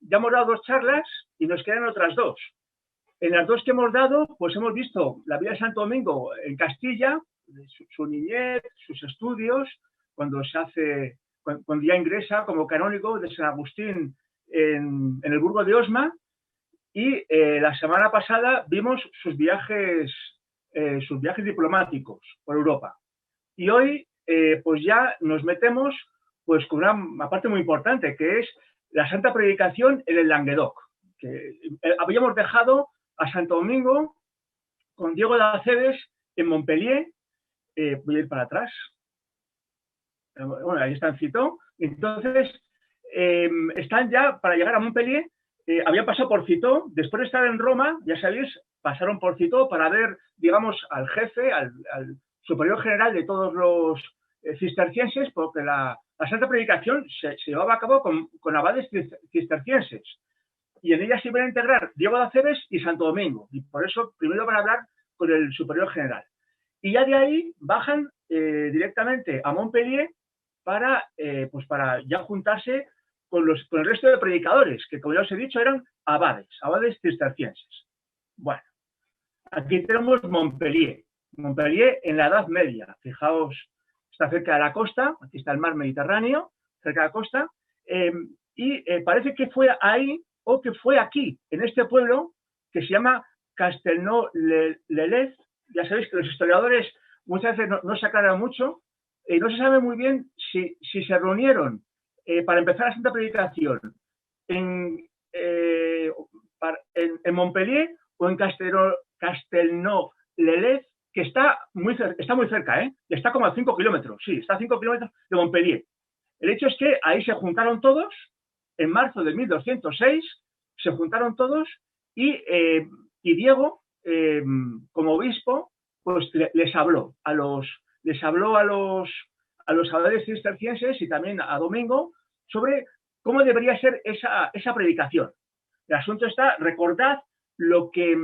ya hemos dado 2 charlas y nos quedan otras 2. En las 2 que hemos dado, pues hemos visto la vida de Santo Domingo en Castilla, su niñez, sus estudios, cuando ya ingresa como canónigo de San Agustín en el Burgo de Osma, y la semana pasada vimos sus viajes diplomáticos por Europa. Y hoy pues ya nos metemos pues con una parte muy importante, que es la Santa Predicación en el Languedoc. Que habíamos dejado a Santo Domingo con Diego de Aceves en Montpellier. Voy a ir para atrás. Bueno, ahí está en Citeaux. Entonces, están ya para llegar a Montpellier. Habían pasado por Citeaux. Después de estar en Roma, ya sabéis, pasaron por Citeaux para ver, digamos, al jefe, al superior general de todos los cistercienses, porque la Santa Predicación se llevaba a cabo con abades cistercienses. Y en ella se iban a integrar Diego de Aceves y Santo Domingo. Y por eso primero van a hablar con el superior general. Y ya de ahí bajan directamente a Montpellier para ya juntarse con el resto de predicadores, que como ya os he dicho eran abades cistercienses. Bueno, aquí tenemos Montpellier en la Edad Media. Fijaos, está cerca de la costa, aquí está el mar Mediterráneo, cerca de la costa, y parece que fue ahí o que fue aquí, en este pueblo que se llama Castelnau-le-Lez. Ya sabéis que los historiadores muchas veces no se aclaran mucho, no se sabe muy bien si se reunieron para empezar la Santa Predicación en Montpellier o en Castelnau-le-Lez, que está muy cerca, está como a 5 kilómetros, sí, está a 5 kilómetros de Montpellier. El hecho es que ahí se juntaron todos, en marzo de 1206, se juntaron todos y Diego, como obispo, pues les habló a los abades cistercienses y también a Domingo sobre cómo debería ser esa predicación. El asunto está, recordad lo que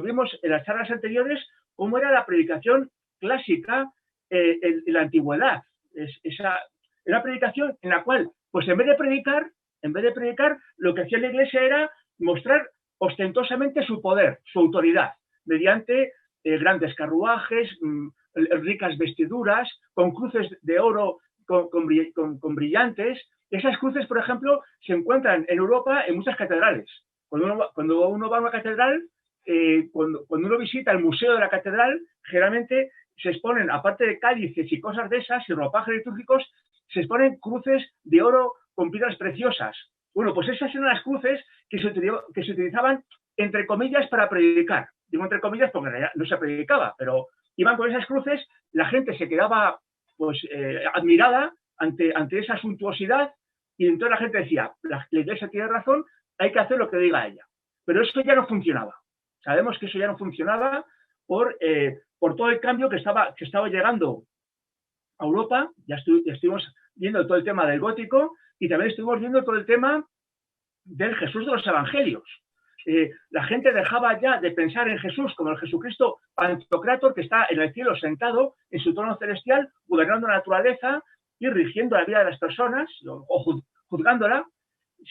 vimos en las charlas anteriores, cómo era la predicación clásica en la antigüedad. Era una predicación en la cual, pues en vez de predicar, lo que hacía la Iglesia era mostrar ostentosamente su poder, su autoridad, mediante grandes carruajes, ricas vestiduras, con cruces de oro con brillantes. Esas cruces, por ejemplo, se encuentran en Europa en muchas catedrales. Cuando uno va a una catedral, cuando uno visita el museo de la catedral, generalmente se exponen, aparte de cálices y cosas de esas, y ropajes litúrgicos, se exponen cruces de oro con piedras preciosas. Bueno, pues esas eran las cruces que se utilizaban, entre comillas, para predicar. Digo entre comillas porque en realidad no se predicaba, pero iban con esas cruces, la gente se quedaba pues admirada ante esa suntuosidad, y entonces la gente decía, la Iglesia tiene razón, hay que hacer lo que diga ella. Pero eso ya no funcionaba. Sabemos que eso ya no funcionaba por todo el cambio que estaba llegando a Europa. Ya estuvimos viendo todo el tema del gótico y también estuvimos viendo todo el tema del Jesús de los Evangelios. La gente dejaba ya de pensar en Jesús como el Jesucristo Pantocrátor que está en el cielo sentado en su trono celestial, gobernando la naturaleza y rigiendo la vida de las personas o juzgándola,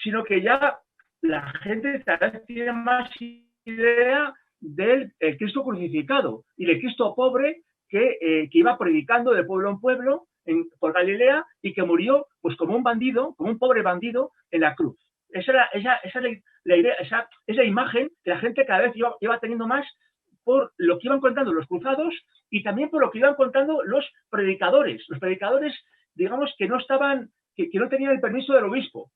sino que ya la gente tal vez tiene más idea del Cristo crucificado y del Cristo pobre que iba predicando de pueblo en pueblo por Galilea y que murió pues como un bandido, como un pobre bandido en la cruz. Esa es la idea, esa es la imagen que la gente cada vez iba teniendo más por lo que iban contando los cruzados y también por lo que iban contando los predicadores. Los predicadores, digamos, que no tenían el permiso del obispo.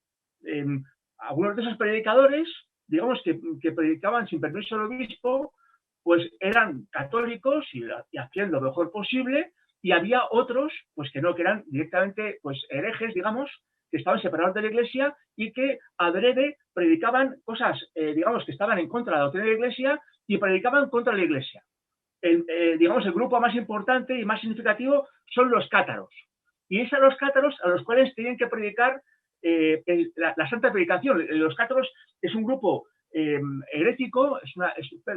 Algunos de esos predicadores, digamos, que predicaban sin permiso del obispo, pues eran católicos y hacían lo mejor posible, y había otros, pues que no, que eran directamente pues herejes, digamos, que estaban separados de la Iglesia y que adrede predicaban cosas, digamos, que estaban en contra de la doctrina de la Iglesia y predicaban contra la Iglesia. Digamos, el grupo más importante y más significativo son los cátaros. Y es a los cátaros a los cuales tienen que predicar la Santa Predicación. Los cátaros es un grupo herético, es una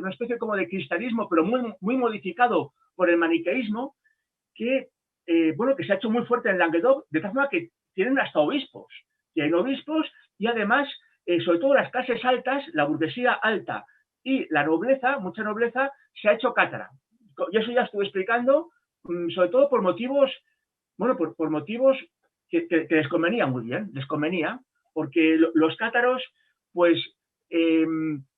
especie como de cristianismo, pero muy, muy modificado por el maniqueísmo, que se ha hecho muy fuerte en Languedoc, de tal forma que tienen hasta obispos. tienen obispos y además, sobre todo las clases altas, la burguesía alta y la nobleza, mucha nobleza, se ha hecho cátara. Y eso ya estuve explicando, sobre todo por motivos, bueno, por motivos que les convenía muy bien, les convenía, porque los cátaros, pues,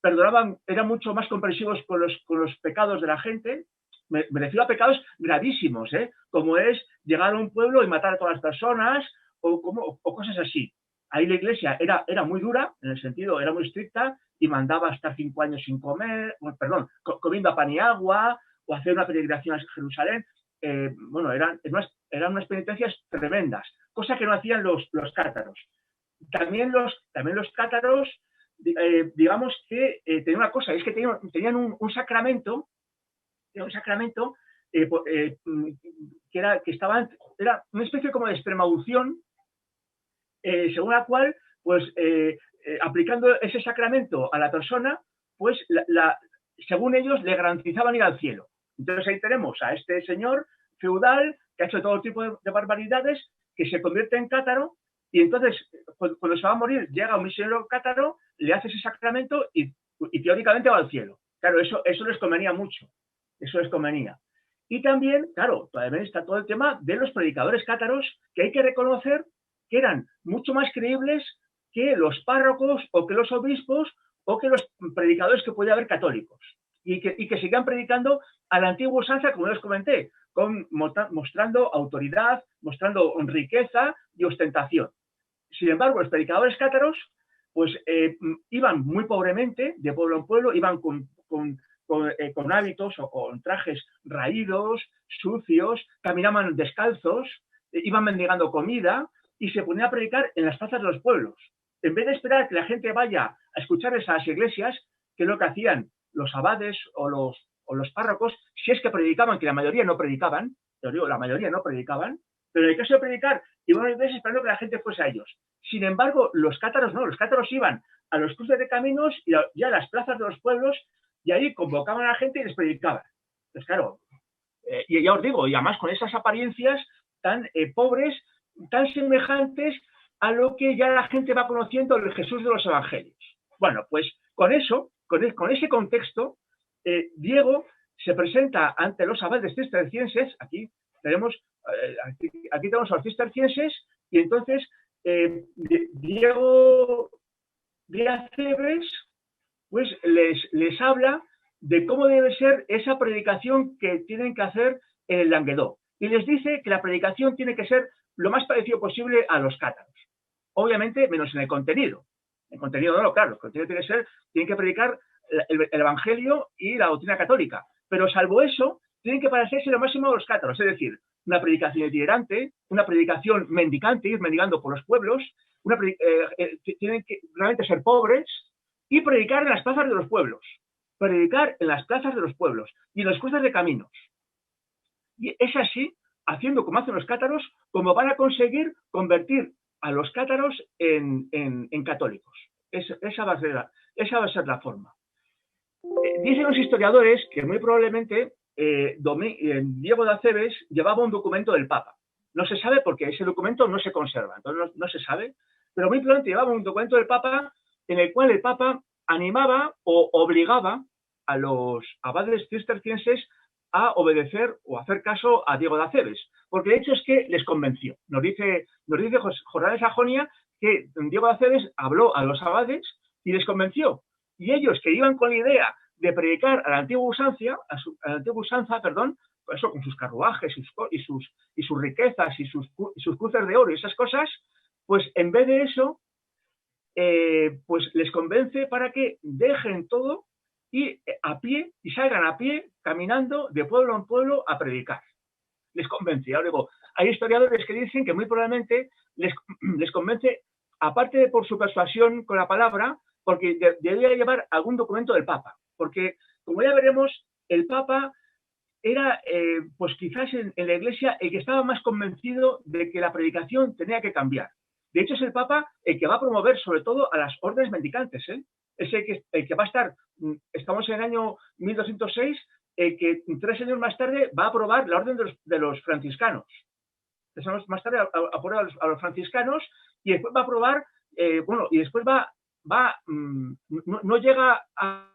perdonaban, eran mucho más comprensivos con los pecados de la gente. Me refiero a pecados gravísimos, como es llegar a un pueblo y matar a todas las personas o cosas así. Ahí la iglesia era muy dura, en el sentido, era muy estricta y mandaba estar 5 años sin comer, perdón, comiendo pan y agua o hacer una peregrinación a Jerusalén. Bueno, eran unas penitencias tremendas, cosa que no hacían los cátaros. También los cátaros, digamos que tenían una cosa, es que tenían un sacramento, era una especie como de extremaunción, según la cual, pues, aplicando ese sacramento a la persona, pues, según ellos, le garantizaban ir al cielo. Entonces ahí tenemos a este señor feudal que ha hecho todo tipo de barbaridades, que se convierte en cátaro, y entonces, cuando se va a morir, llega un misionero cátaro, le hace ese sacramento y teóricamente va al cielo. Claro, eso les convenía mucho. Eso les convenía. Y también, claro, también está todo el tema de los predicadores cátaros, que hay que reconocer que eran mucho más creíbles que los párrocos o que los obispos o que los predicadores que podía haber católicos. Y que sigan predicando a la antigua usanza, como les comenté, mostrando autoridad, mostrando riqueza y ostentación. Sin embargo, los predicadores cátaros, pues iban muy pobremente, de pueblo en pueblo, iban con hábitos o con trajes raídos, sucios, caminaban descalzos, iban mendigando comida y se ponían a predicar en las plazas de los pueblos. En vez de esperar que la gente vaya a escuchar esas iglesias, que es lo que hacían los abades o los párrocos, si es que predicaban, que la mayoría no predicaban, te digo, la mayoría no predicaban, pero en el caso de predicar, iban a la iglesia esperando que la gente fuese a ellos. Sin embargo, los cátaros no, los cátaros iban a los cruces de caminos y a las plazas de los pueblos y ahí convocaban a la gente y les predicaban. Entonces, claro, y ya os digo, y además con esas apariencias tan pobres, tan semejantes a lo que ya la gente va conociendo del Jesús de los evangelios. Bueno, pues con eso, con ese contexto, Diego se presenta ante los abades cistercienses. Aquí tenemos a los cistercienses, y entonces Diego de Acebes pues les habla de cómo debe ser esa predicación que tienen que hacer en el Languedoc. Y les dice que la predicación tiene que ser lo más parecido posible a los cátaros. Obviamente, menos en el contenido. El contenido no, claro, el contenido tienen que predicar el Evangelio y la doctrina católica. Pero salvo eso, tienen que parecerse lo máximo a los cátaros. Es decir, una predicación itinerante, una predicación mendicante, ir mendigando por los pueblos, tienen que realmente ser pobres y predicar en las plazas de los pueblos. Predicar en las plazas de los pueblos y en los cruces de caminos. Y es así, haciendo como hacen los cátaros, como van a conseguir convertir a los cátaros en católicos. Esa va a ser la forma. Dicen los historiadores que muy probablemente Diego de Acebes llevaba un documento del Papa. No se sabe porque ese documento no se conserva, entonces no se sabe, pero muy probablemente llevaba un documento del Papa en el cual el Papa animaba o obligaba a los abades cistercienses a obedecer o hacer caso a Diego de Acebes, porque de hecho es que les convenció. Nos dice Jordán de Sajonia que Diego de Acebes habló a los abades y les convenció. Y ellos, que iban con la idea de predicar a la antigua usanza, eso, con sus carruajes y sus riquezas y sus cruces de oro y esas cosas, pues en vez de eso, pues les convence para que dejen todo y salgan a pie, caminando de pueblo en pueblo a predicar. Les convence. Ahora digo, hay historiadores que dicen que muy probablemente les convence, aparte de por su persuasión con la palabra, porque debía llevar algún documento del Papa. Porque, como ya veremos, el Papa era, pues quizás en la Iglesia, el que estaba más convencido de que la predicación tenía que cambiar. De hecho, es el Papa el que va a promover, sobre todo, a las órdenes mendicantes. Es el que va a estar, estamos en el año 1206, el que 3 años más tarde va a aprobar la orden de los franciscanos. 3 años más tarde aprueba a los franciscanos, y después va a probar, bueno, y después no llega a...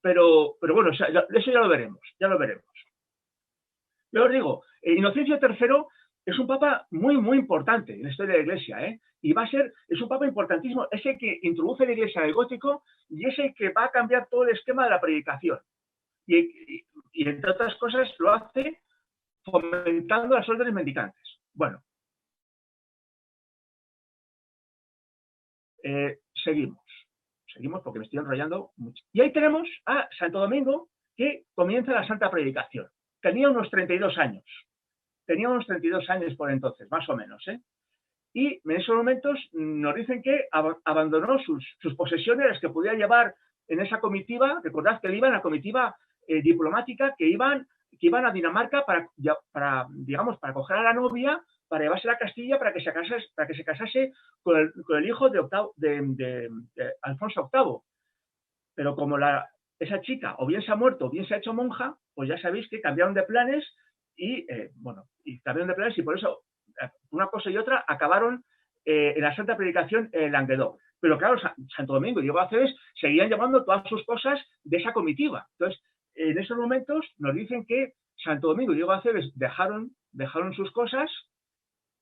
Pero bueno, o sea, eso ya lo veremos, ya lo veremos. Yo os digo, Inocencio III es un papa muy, muy importante en la historia de la Iglesia, ¿eh? Y es un papa importantísimo, es el que introduce la Iglesia en el gótico y es el que va a cambiar todo el esquema de la predicación. Y entre otras cosas lo hace fomentando las órdenes mendicantes. Bueno, seguimos porque me estoy enrollando mucho. Y ahí tenemos a Santo Domingo, que comienza la Santa Predicación. Tenía unos 32 años. Por entonces, más o menos, ¿eh? Y en esos momentos nos dicen que abandonó sus posesiones, las que podía llevar en esa comitiva. Recordad que él iba en la comitiva diplomática que iban a Dinamarca para coger a la novia, para llevarse a Castilla para que se casase con el hijo de Alfonso VIII. Pero como esa chica o bien se ha muerto o bien se ha hecho monja, pues ya sabéis que cambiaron de planes y por eso una cosa y otra acabaron en la Santa Predicación en Languedoc. Pero claro, Santo Domingo y Diego de Acebes seguían llevando todas sus cosas de esa comitiva. Entonces, en esos momentos nos dicen que Santo Domingo y Diego de Acebes dejaron sus cosas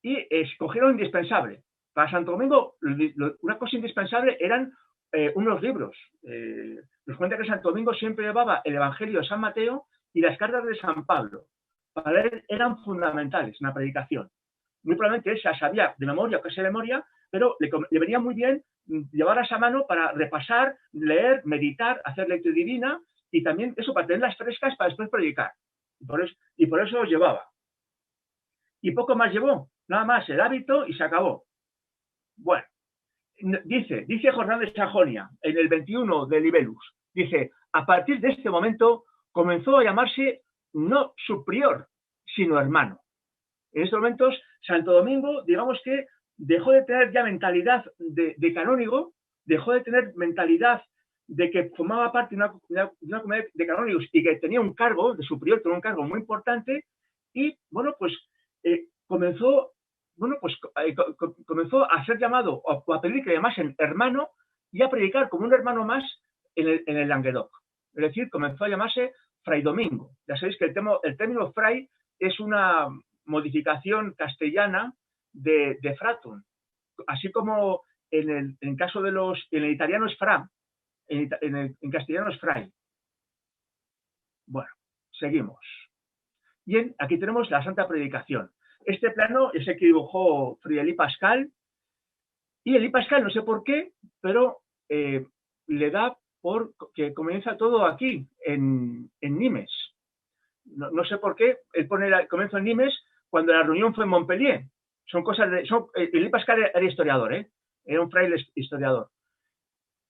y escogieron indispensable. Para Santo Domingo, una cosa indispensable eran unos libros. Nos cuenta que Santo Domingo siempre llevaba el Evangelio de San Mateo y las cartas de San Pablo. Para él eran fundamentales en la predicación. Muy probablemente él se sabía de memoria o casi de memoria, pero le venía muy bien llevarlas a mano para repasar, leer, meditar, hacer lectura divina y también eso para tenerlas frescas para después predicar. Y por eso los llevaba. Y poco más llevó, nada más el hábito y se acabó. Bueno, dice Jordán de Sajonia en el 21 de Libellus, dice, a partir de este momento comenzó a llamarse no subprior, sino hermano. En estos momentos, Santo Domingo, digamos que dejó de tener ya mentalidad de canónigo, dejó de tener mentalidad de que formaba parte de una comunidad de canónigos y que tenía un cargo de superior, tenía un cargo muy importante, y bueno, pues comenzó a ser llamado o a pedir que le llamasen hermano y a predicar como un hermano más en el Languedoc. Es decir, comenzó a llamarse Fray Domingo. Ya sabéis que el término fray es una modificación castellana de fratum, así como en el italiano es fra, en castellano es fray. Bueno, seguimos. Bien, aquí tenemos la Santa Predicación. Este plano es el que dibujó Fridolí Pascal, y Elie Pascal, no sé por qué, pero le da por que comienza todo aquí, en Nimes. No sé por qué, él pone el comienzo en Nimes cuando la reunión fue en Montpellier. Son cosas de... Elie Pascal era historiador, era un fraile historiador.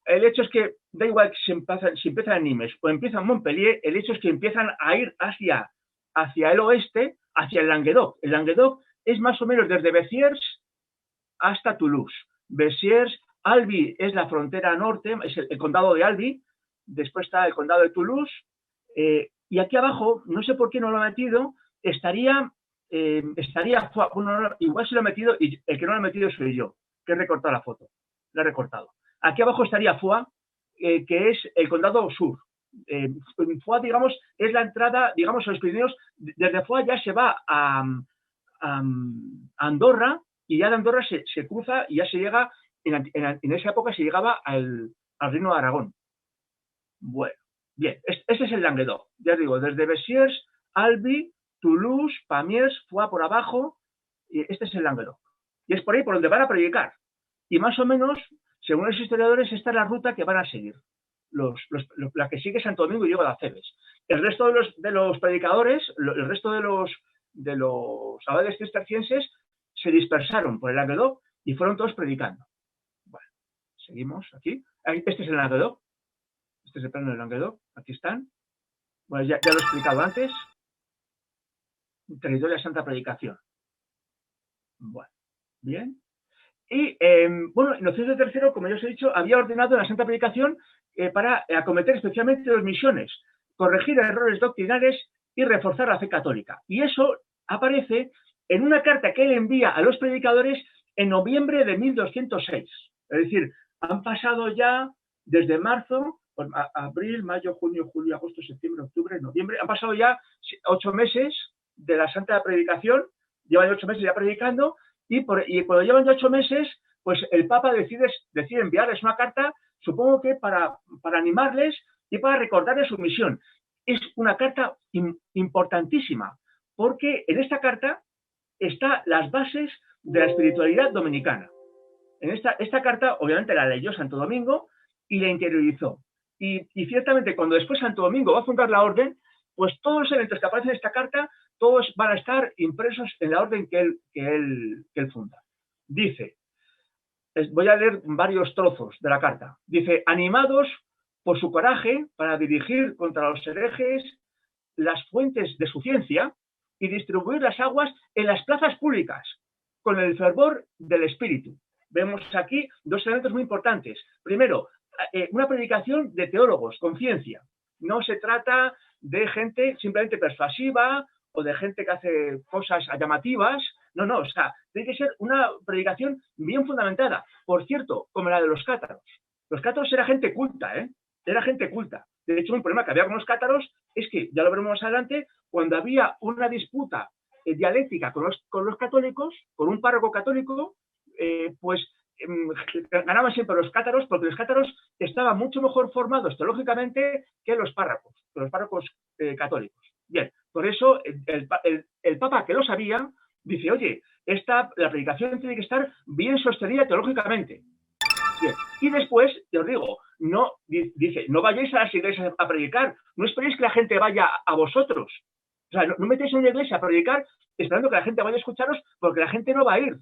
El hecho es que da igual si empieza en Nimes o empieza en Montpellier, el hecho es que empiezan a ir hacia el oeste, hacia el Languedoc. El Languedoc es más o menos desde Béziers hasta Toulouse. Béziers, Albi es la frontera norte, es el condado de Albi, después está el condado de Toulouse, y aquí abajo, no sé por qué no lo ha metido, estaría bueno, igual se lo ha metido, y el que no lo ha metido soy yo, que he recortado la foto, la he recortado. Aquí abajo estaría Foix, que es el condado sur. Foix, digamos, es la entrada, digamos, a los Pirineos. Desde Foix ya se va a Andorra, y ya de Andorra se cruza y ya se llega, en esa época se llegaba al Reino de Aragón. Bueno, bien, este es el Languedoc, ya digo, desde Béziers, Albi, Toulouse, Pamiers, Foix por abajo, y este es el Languedoc. Y es por ahí por donde van a predicar. Y más o menos, según los historiadores, esta es la ruta que van a seguir, la que sigue Santo Domingo y Diego de Acebes. El resto de los predicadores, el resto de los abades cistercienses se dispersaron por el Languedoc y fueron todos predicando. Bueno, seguimos aquí. Este es el Languedoc. Este es el plano del Languedoc. Aquí están. Bueno, ya lo he explicado antes. Territorio de Santa Predicación. Bueno, bien. Y, bueno, Inocencio III, como ya os he dicho, había ordenado la Santa Predicación para acometer especialmente dos misiones: corregir errores doctrinales y reforzar la fe católica. Y eso aparece en una carta que él envía a los predicadores en noviembre de 1206. Es decir, han pasado ya desde marzo, abril, mayo, junio, julio, agosto, septiembre, octubre, noviembre, han pasado ya 8 meses de la Santa Predicación, llevan 8 meses ya predicando, y cuando llevan ya 8 meses, pues el Papa decide enviarles una carta, supongo que para animarles y para recordarles su misión. Es una carta importantísima, porque en esta carta están las bases de la espiritualidad dominicana. En esta carta, obviamente, la leyó Santo Domingo y la interiorizó. Y ciertamente, cuando después Santo Domingo va a fundar la orden, pues todos los eventos que aparecen en esta carta, todos van a estar impresos en la orden que él funda. Dice, voy a leer varios trozos de la carta. Dice, animados por su coraje para dirigir contra los herejes las fuentes de su ciencia y distribuir las aguas en las plazas públicas con el fervor del espíritu. Vemos aquí 2 elementos muy importantes. Primero, una predicación de teólogos con ciencia. No se trata de gente simplemente persuasiva o de gente que hace cosas llamativas. No, o sea, tiene que ser una predicación bien fundamentada. Por cierto, como la de los cátaros. Los cátaros era gente culta, Era gente culta. De hecho, un problema que había con los cátaros es que, ya lo veremos más adelante, cuando había una disputa dialéctica con los católicos, con un párroco católico, pues ganaban siempre los cátaros, porque los cátaros estaban mucho mejor formados teológicamente que los párrocos católicos. Bien, por eso el Papa, que lo sabía, dice, oye, la predicación tiene que estar bien sostenida teológicamente. Bien. Y después, te os digo, dice, no vayáis a las iglesias a predicar, no esperéis que la gente vaya a vosotros. O sea, no metéis en una iglesia a predicar esperando que la gente vaya a escucharos, porque la gente no va a ir.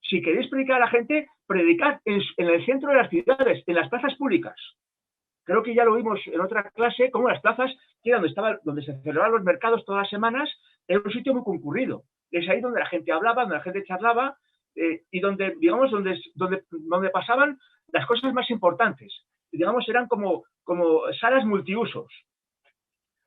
Si queréis predicar a la gente, predicad en el centro de las ciudades, en las plazas públicas. Creo que ya lo vimos en otra clase, como las plazas, que era donde se celebraban los mercados todas las semanas, era un sitio muy concurrido. Es ahí donde la gente hablaba, donde la gente charlaba, y donde, digamos, donde pasaban las cosas más importantes. Digamos, eran como salas multiusos.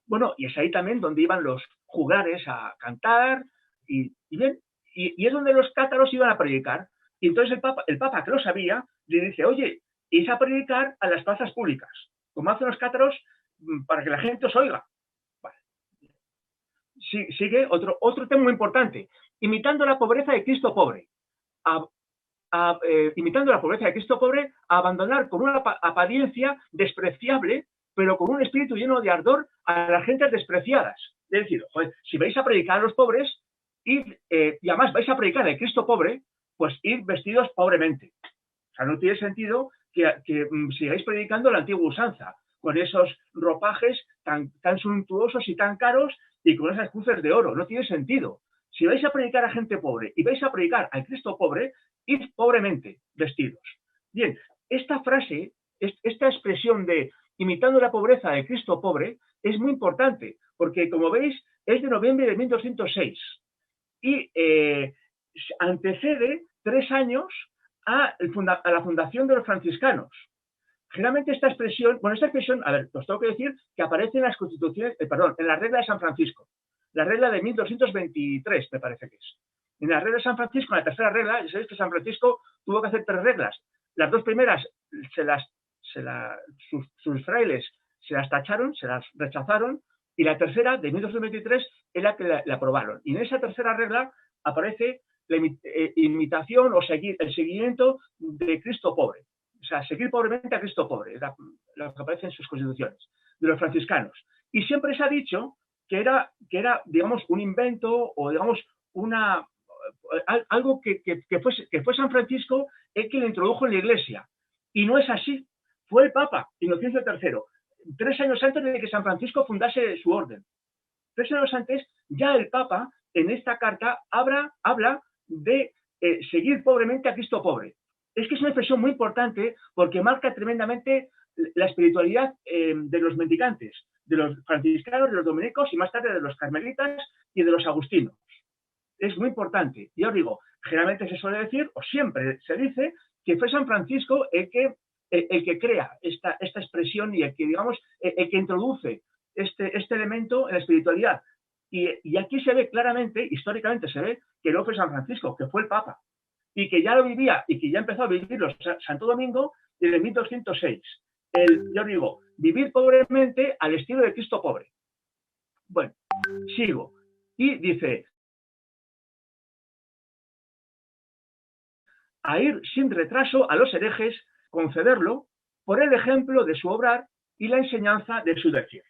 Bueno, y es ahí también donde iban los juglares a cantar, y es donde los cátaros iban a predicar. Y entonces el Papa, que lo sabía, le dice, oye, id a predicar a las plazas públicas, como hacen los cátaros, para que la gente os oiga. Vale. Sigue otro tema muy importante, imitando la pobreza de Cristo pobre. Imitando la pobreza de Cristo pobre, a abandonar con una apariencia despreciable, pero con un espíritu lleno de ardor a las gentes despreciadas. Es decir, joder, si vais a predicar a los pobres, y además vais a predicar el Cristo pobre, pues id vestidos pobremente. O sea, no tiene sentido que sigáis predicando la antigua usanza, con esos ropajes tan suntuosos y tan caros y con esas cruces de oro. No tiene sentido. Si vais a predicar a gente pobre y vais a predicar al Cristo pobre, id pobremente vestidos. Bien, esta frase, esta expresión de imitando la pobreza del Cristo pobre, es muy importante, porque como veis, es de noviembre de 1206 y antecede 3 años a la fundación de los franciscanos. Generalmente esta expresión, a ver, os tengo que decir que aparece en las constituciones, en la regla de San Francisco, la regla de 1223, me parece que es. En la regla de San Francisco, en la tercera regla, ya sabéis que San Francisco tuvo que hacer 3 reglas. Las 2 primeras sus frailes se las tacharon, se las rechazaron, y la tercera, de 1223, es la que la aprobaron. Y en esa tercera regla aparece la imitación o el seguimiento de Cristo pobre. O sea, seguir pobremente a Cristo pobre, lo que aparece en sus constituciones, de los franciscanos. Y siempre se ha dicho que era digamos, un invento o, digamos, algo que fue San Francisco el que lo introdujo en la Iglesia. Y no es así. Fue el Papa, Inocencio III, 3 años antes de que San Francisco fundase su orden. 3 años antes, ya el Papa, en esta carta, habla de seguir pobremente a Cristo pobre. Es que es una expresión muy importante porque marca tremendamente la espiritualidad de los mendicantes, de los franciscanos, de los dominicos y más tarde de los carmelitas y de los agustinos. Es muy importante. Ya os digo, generalmente se suele decir, o siempre se dice, que fue San Francisco el que crea esta expresión y el que introduce este elemento en la espiritualidad. Y aquí se ve claramente, históricamente se ve, que no fue San Francisco, que fue el Papa. y que ya lo vivía y que ya empezó a vivirlo Santo Domingo desde 1206. Yo digo, vivir pobremente al estilo de Cristo pobre. Bueno, sigo. Y dice, a ir sin retraso a los herejes, concederlo por el ejemplo de su obrar y la enseñanza de su decir.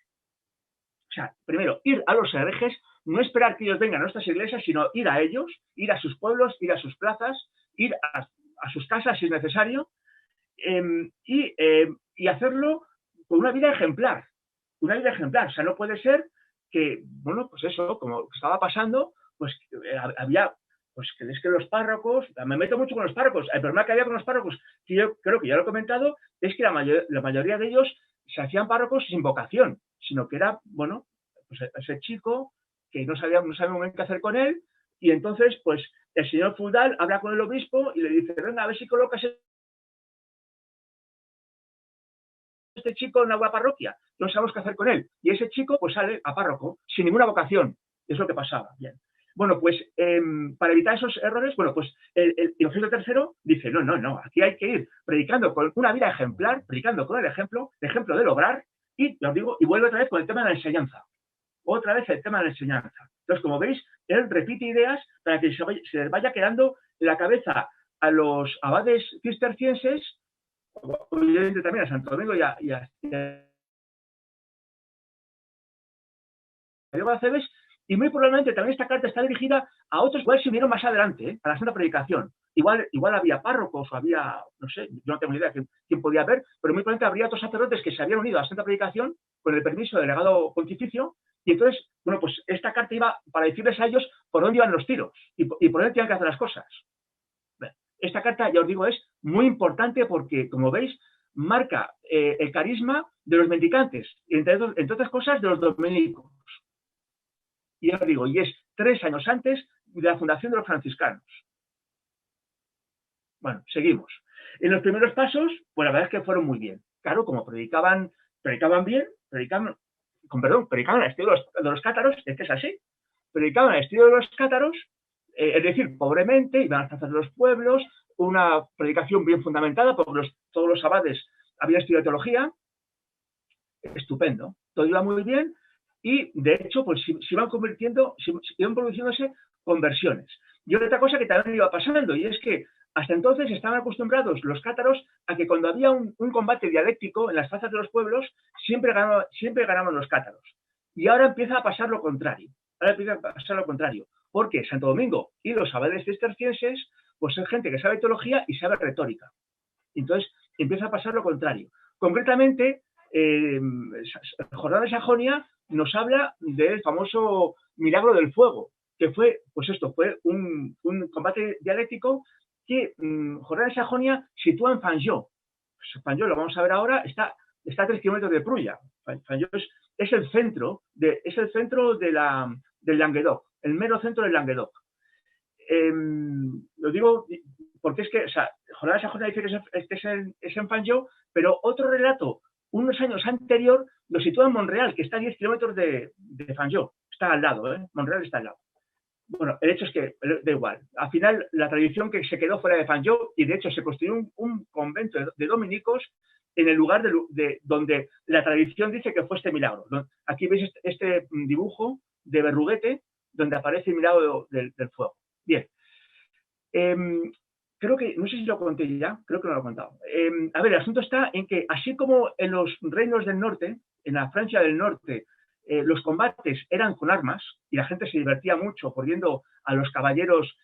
O sea, primero, ir a los herejes, no esperar que ellos vengan a nuestras iglesias, sino ir a ellos, ir a sus pueblos, ir a sus plazas, ir a sus casas si es necesario, y hacerlo con una vida ejemplar. Una vida ejemplar. O sea, no puede ser que, bueno, pues eso, como estaba pasando, pues había, pues que es que los párrocos, me meto mucho con los párrocos, el problema que había con los párrocos, que yo creo que ya lo he comentado, es que la mayoría de ellos se hacían párrocos sin vocación, sino que era, bueno, pues ese chico que no sabía muy bien qué hacer con él, y entonces, pues, el señor feudal habla con el obispo y le dice, venga, a ver si colocas este chico en una parroquia, no sabemos qué hacer con él. Y ese chico, pues, sale a párroco, sin ninguna vocación. Es lo que pasaba. Bien. Bueno, pues, para evitar esos errores, bueno, pues, el Inocente III dice, no, aquí hay que ir predicando con una vida ejemplar, predicando con el ejemplo del obrar, y, os digo, y vuelve otra vez con el tema de la enseñanza. Otra vez el tema de la enseñanza. Entonces, como veis, él repite ideas para que se les vaya quedando en la cabeza a los abades cistercienses, obviamente también a Santo Domingo y a Diego Aceves, y muy probablemente también esta carta está dirigida a otros que igual se unieron más adelante, a la Santa Predicación. Igual había párrocos o había, no sé, yo no tengo ni idea de quién podía haber, pero muy probablemente habría otros sacerdotes que se habían unido a la Santa Predicación con el permiso del legado pontificio, y entonces, bueno, pues esta carta iba para decirles a ellos por dónde iban los tiros y por dónde tenían que hacer las cosas. Esta carta, ya os digo, es muy importante porque, como veis, marca el carisma de los mendicantes, y entre otras cosas, de los dominicos. Y ya os digo, y es 3 años antes de la fundación de los franciscanos. Bueno, seguimos. En los primeros pasos, pues la verdad es que fueron muy bien. Claro, como predicaban bien, predicaban al estilo de los cátaros, es que es así. Predicaban al estilo de los cátaros, es decir, pobremente, iban a hacer los pueblos, una predicación bien fundamentada, porque todos los abades habían estudiado teología, estupendo, todo iba muy bien, y de hecho, pues se iban produciéndose conversiones. Y otra cosa que también iba pasando, y es que hasta entonces estaban acostumbrados los cátaros a que cuando había un combate dialéctico en las plazas de los pueblos, siempre ganaban los cátaros. Y ahora empieza a pasar lo contrario. Porque Santo Domingo y los abades cistercienses, pues son gente que sabe teología y sabe retórica. Entonces empieza a pasar lo contrario. Concretamente, Jordán de Sajonia nos habla del famoso milagro del fuego, que fue, pues esto, fue un combate dialéctico que Jordán de Sajonia sitúa en Fanjeau. Pues Fanjeau, lo vamos a ver ahora, está a 3 kilómetros de Prulla. Fanjeau es el centro del Languedoc, el mero centro del Languedoc. Lo digo porque es que, o sea, Jordán de Sajonia dice que es en Fanjeau, pero otro relato, unos años anterior, lo sitúa en Montreal, que está a 10 kilómetros de Fanjeau. Está al lado, Montreal está al lado. Bueno, el hecho es que da igual. Al final, la tradición que se quedó fuera de Fanjeau, y de hecho se construyó un convento de dominicos en el lugar donde la tradición dice que fue este milagro. Aquí veis este dibujo de Berruguete, donde aparece el milagro del fuego. Bien. Creo que, no sé si lo conté ya, creo que no lo he contado. A ver, el asunto está en que, así como en los reinos del norte, en la Francia del norte, los combates eran con armas y la gente se divertía mucho poniendo a los caballeros,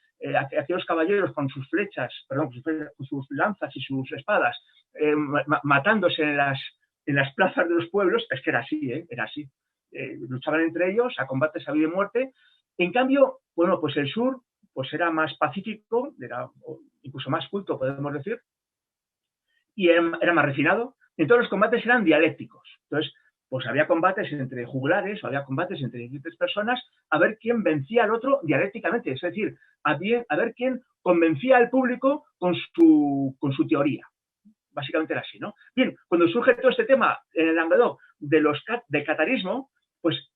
aquellos caballeros con sus flechas, perdón, con sus lanzas y sus espadas, matándose en las plazas de los pueblos. Es que era así, era así. Luchaban entre ellos a combates a vida y muerte. En cambio, bueno, pues el sur pues era más pacífico, era incluso más culto, podemos decir, y era más refinado. Entonces los combates eran dialécticos. Entonces, pues había combates entre juglares, o había combates entre diferentes personas, a ver quién vencía al otro dialécticamente, es decir, a ver quién convencía al público con su teoría. Básicamente era así, ¿no? Bien, cuando surge todo este tema en el Languedoc del catarismo, pues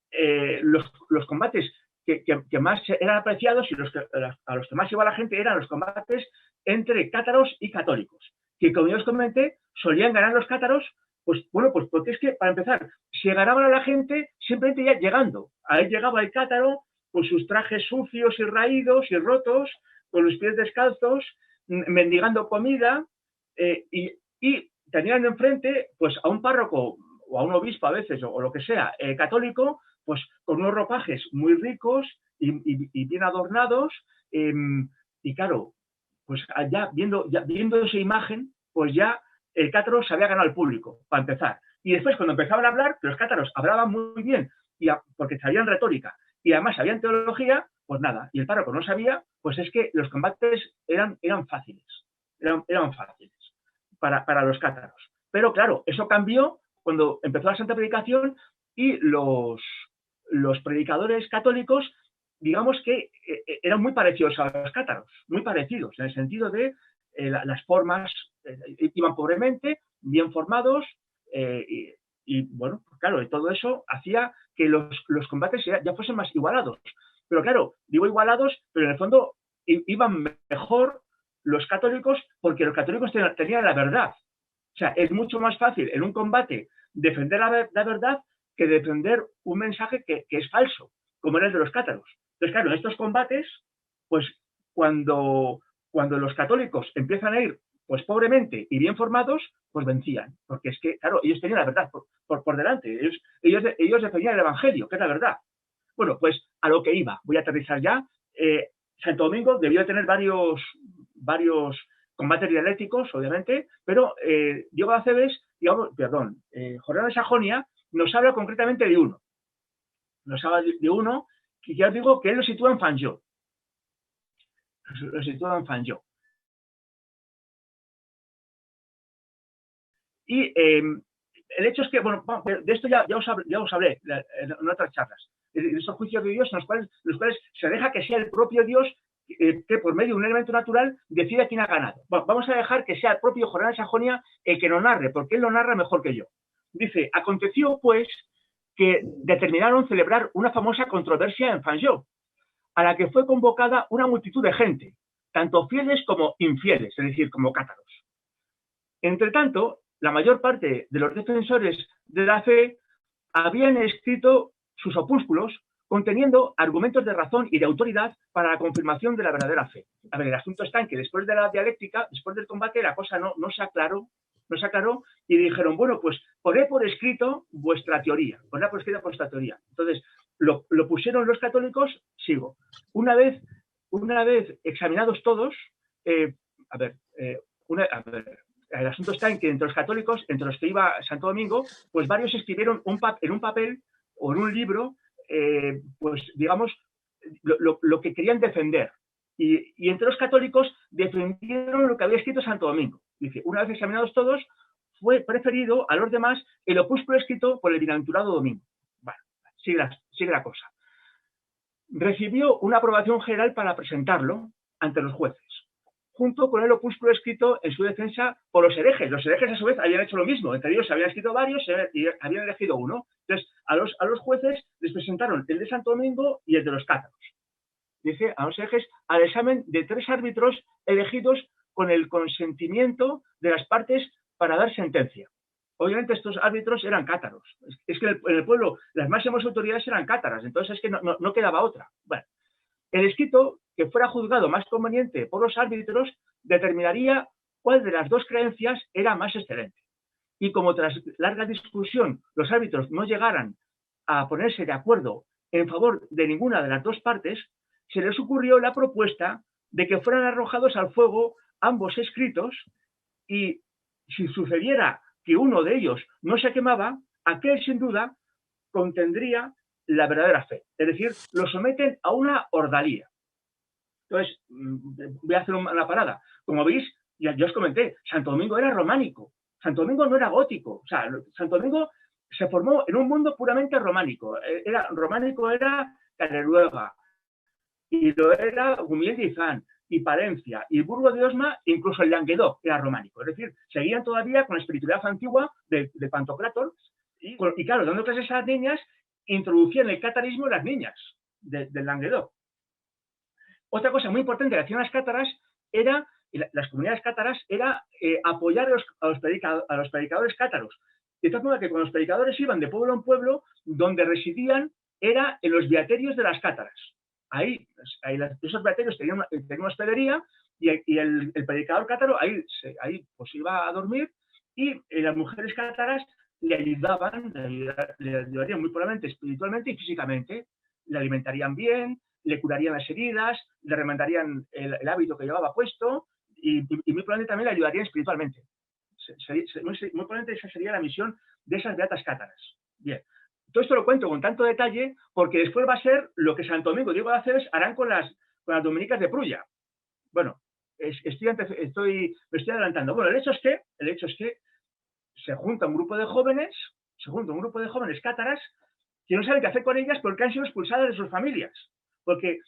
los combates que más eran apreciados y a los que más iba la gente eran los combates entre cátaros y católicos, que como ya os comenté, solían ganar los cátaros, pues bueno, pues porque es que, para empezar, se ganaban a la gente simplemente ya llegando. Ahí llegaba el cátaro con sus trajes sucios y raídos y rotos, con los pies descalzos, mendigando comida, y tenían enfrente pues a un párroco o a un obispo a veces, o lo que sea, católico, pues con unos ropajes muy ricos y bien adornados, y claro, pues ya viendo esa imagen, pues ya el cátaro se había ganado al público, para empezar. Y después, cuando empezaban a hablar, que los cátaros hablaban muy bien, porque sabían retórica, y además sabían teología, pues nada, y el párroco no sabía, pues es que los combates eran fáciles, eran fáciles para los cátaros. Pero claro, eso cambió cuando empezó la Santa Predicación y los predicadores católicos, digamos que eran muy parecidos a los cátaros, muy parecidos, en el sentido de las formas, iban pobremente, bien formados, y bueno, pues claro, todo eso hacía que los combates ya fuesen más igualados. Pero claro, digo igualados, pero en el fondo iban mejor los católicos, porque los católicos tenían la verdad. O sea, es mucho más fácil en un combate defender la verdad que defender un mensaje que es falso, como era el de los cátaros. Entonces, claro, en estos combates, pues cuando los católicos empiezan a ir pues pobremente y bien formados, pues vencían. Porque es que, claro, ellos tenían la verdad por delante. Ellos defendían el Evangelio, que es la verdad. Bueno, pues a lo que iba. Voy a aterrizar ya. Santo Domingo debió tener varios combates dialécticos, obviamente, pero Diego de Acebes, Jordano de Sajonia, nos habla concretamente de uno. Nos habla de uno que ya os digo que él lo sitúa en Fanjó. Lo sitúa en Fanjó. Y el hecho es que, bueno, de esto ya os hablé en otras charlas, de esos juicios de Dios en los cuales se deja que sea el propio Dios que por medio de un elemento natural decida quién ha ganado. Bueno, vamos a dejar que sea el propio Jordano de Sajonia el que lo narre, porque él lo narra mejor que yo. Dice, aconteció pues que determinaron celebrar una famosa controversia en Fanjó, a la que fue convocada una multitud de gente, tanto fieles como infieles, es decir, como cátaros. Entre tanto, la mayor parte de los defensores de la fe habían escrito sus opúsculos conteniendo argumentos de razón y de autoridad para la confirmación de la verdadera fe. A ver, el asunto está en que después de la dialéctica, después del combate, la cosa no se aclaró, y dijeron, bueno, pues poned por escrito vuestra teoría, poned por escrito vuestra teoría. Entonces, lo pusieron los católicos, sigo. Una vez examinados todos, el asunto está en que entre los católicos, entre los que iba Santo Domingo, pues varios escribieron en un papel o en un libro, pues digamos, lo que querían defender. Y entre los católicos defendieron lo que había escrito Santo Domingo. Dice, una vez examinados todos, fue preferido a los demás el opúsculo escrito por el bienaventurado Domingo. Bueno, sigue la cosa. Recibió una aprobación general para presentarlo ante los jueces, junto con el opúsculo escrito en su defensa por los herejes. Los herejes, a su vez, habían hecho lo mismo. Entre ellos se habían escrito varios y habían elegido uno. Entonces, a los jueces les presentaron el de Santo Domingo y el de los cátaros. Dice, a los herejes, al examen de 3 árbitros elegidos con el consentimiento de las partes para dar sentencia. Obviamente estos árbitros eran cátaros. Es que en el pueblo las máximas autoridades eran cátaras, entonces es que no quedaba otra. Bueno, el escrito que fuera juzgado más conveniente por los árbitros determinaría cuál de las dos creencias era más excelente. Y como tras larga discusión los árbitros no llegaran a ponerse de acuerdo en favor de ninguna de las dos partes, se les ocurrió la propuesta de que fueran arrojados al fuego ambos escritos, y si sucediera que uno de ellos no se quemaba, aquel sin duda contendría la verdadera fe. Es decir, lo someten a una ordalía. Entonces, voy a hacer una parada. Como veis, ya os comenté, Santo Domingo era románico. Santo Domingo no era gótico. O sea, Santo Domingo se formó en un mundo puramente románico. Románico era Caneruega, y lo era Gumiel de Izán, y Palencia, y Burgo de Osma, incluso el Languedoc era románico. Es decir, seguían todavía con la espiritualidad antigua de Pantocrátor, y claro, dando clases a las niñas, introducían el catarismo en las niñas del Languedoc. Otra cosa muy importante que hacían las cátaras era las comunidades cátaras era apoyar a los predicadores cátaros. De tal forma que cuando los predicadores iban de pueblo en pueblo, donde residían era en los viaterios de las cátaras. Ahí esos viaterios tenían una hospedería y el predicador cátaro ahí pues iba a dormir y las mujeres cátaras le ayudarían muy probablemente espiritualmente y físicamente. Le alimentarían bien, le curarían las heridas, le remendarían el hábito que llevaba puesto y muy probablemente también le ayudarían espiritualmente. Muy probablemente esa sería la misión de esas beatas cátaras. Bien, todo esto lo cuento con tanto detalle porque después va a ser lo que Santo Domingo y Diego de Aceves harán con las dominicas de Prulla. Bueno, me estoy adelantando. Bueno, el hecho es que se junta un grupo de jóvenes cátaras que no saben qué hacer con ellas porque han sido expulsadas de sus familias. Porque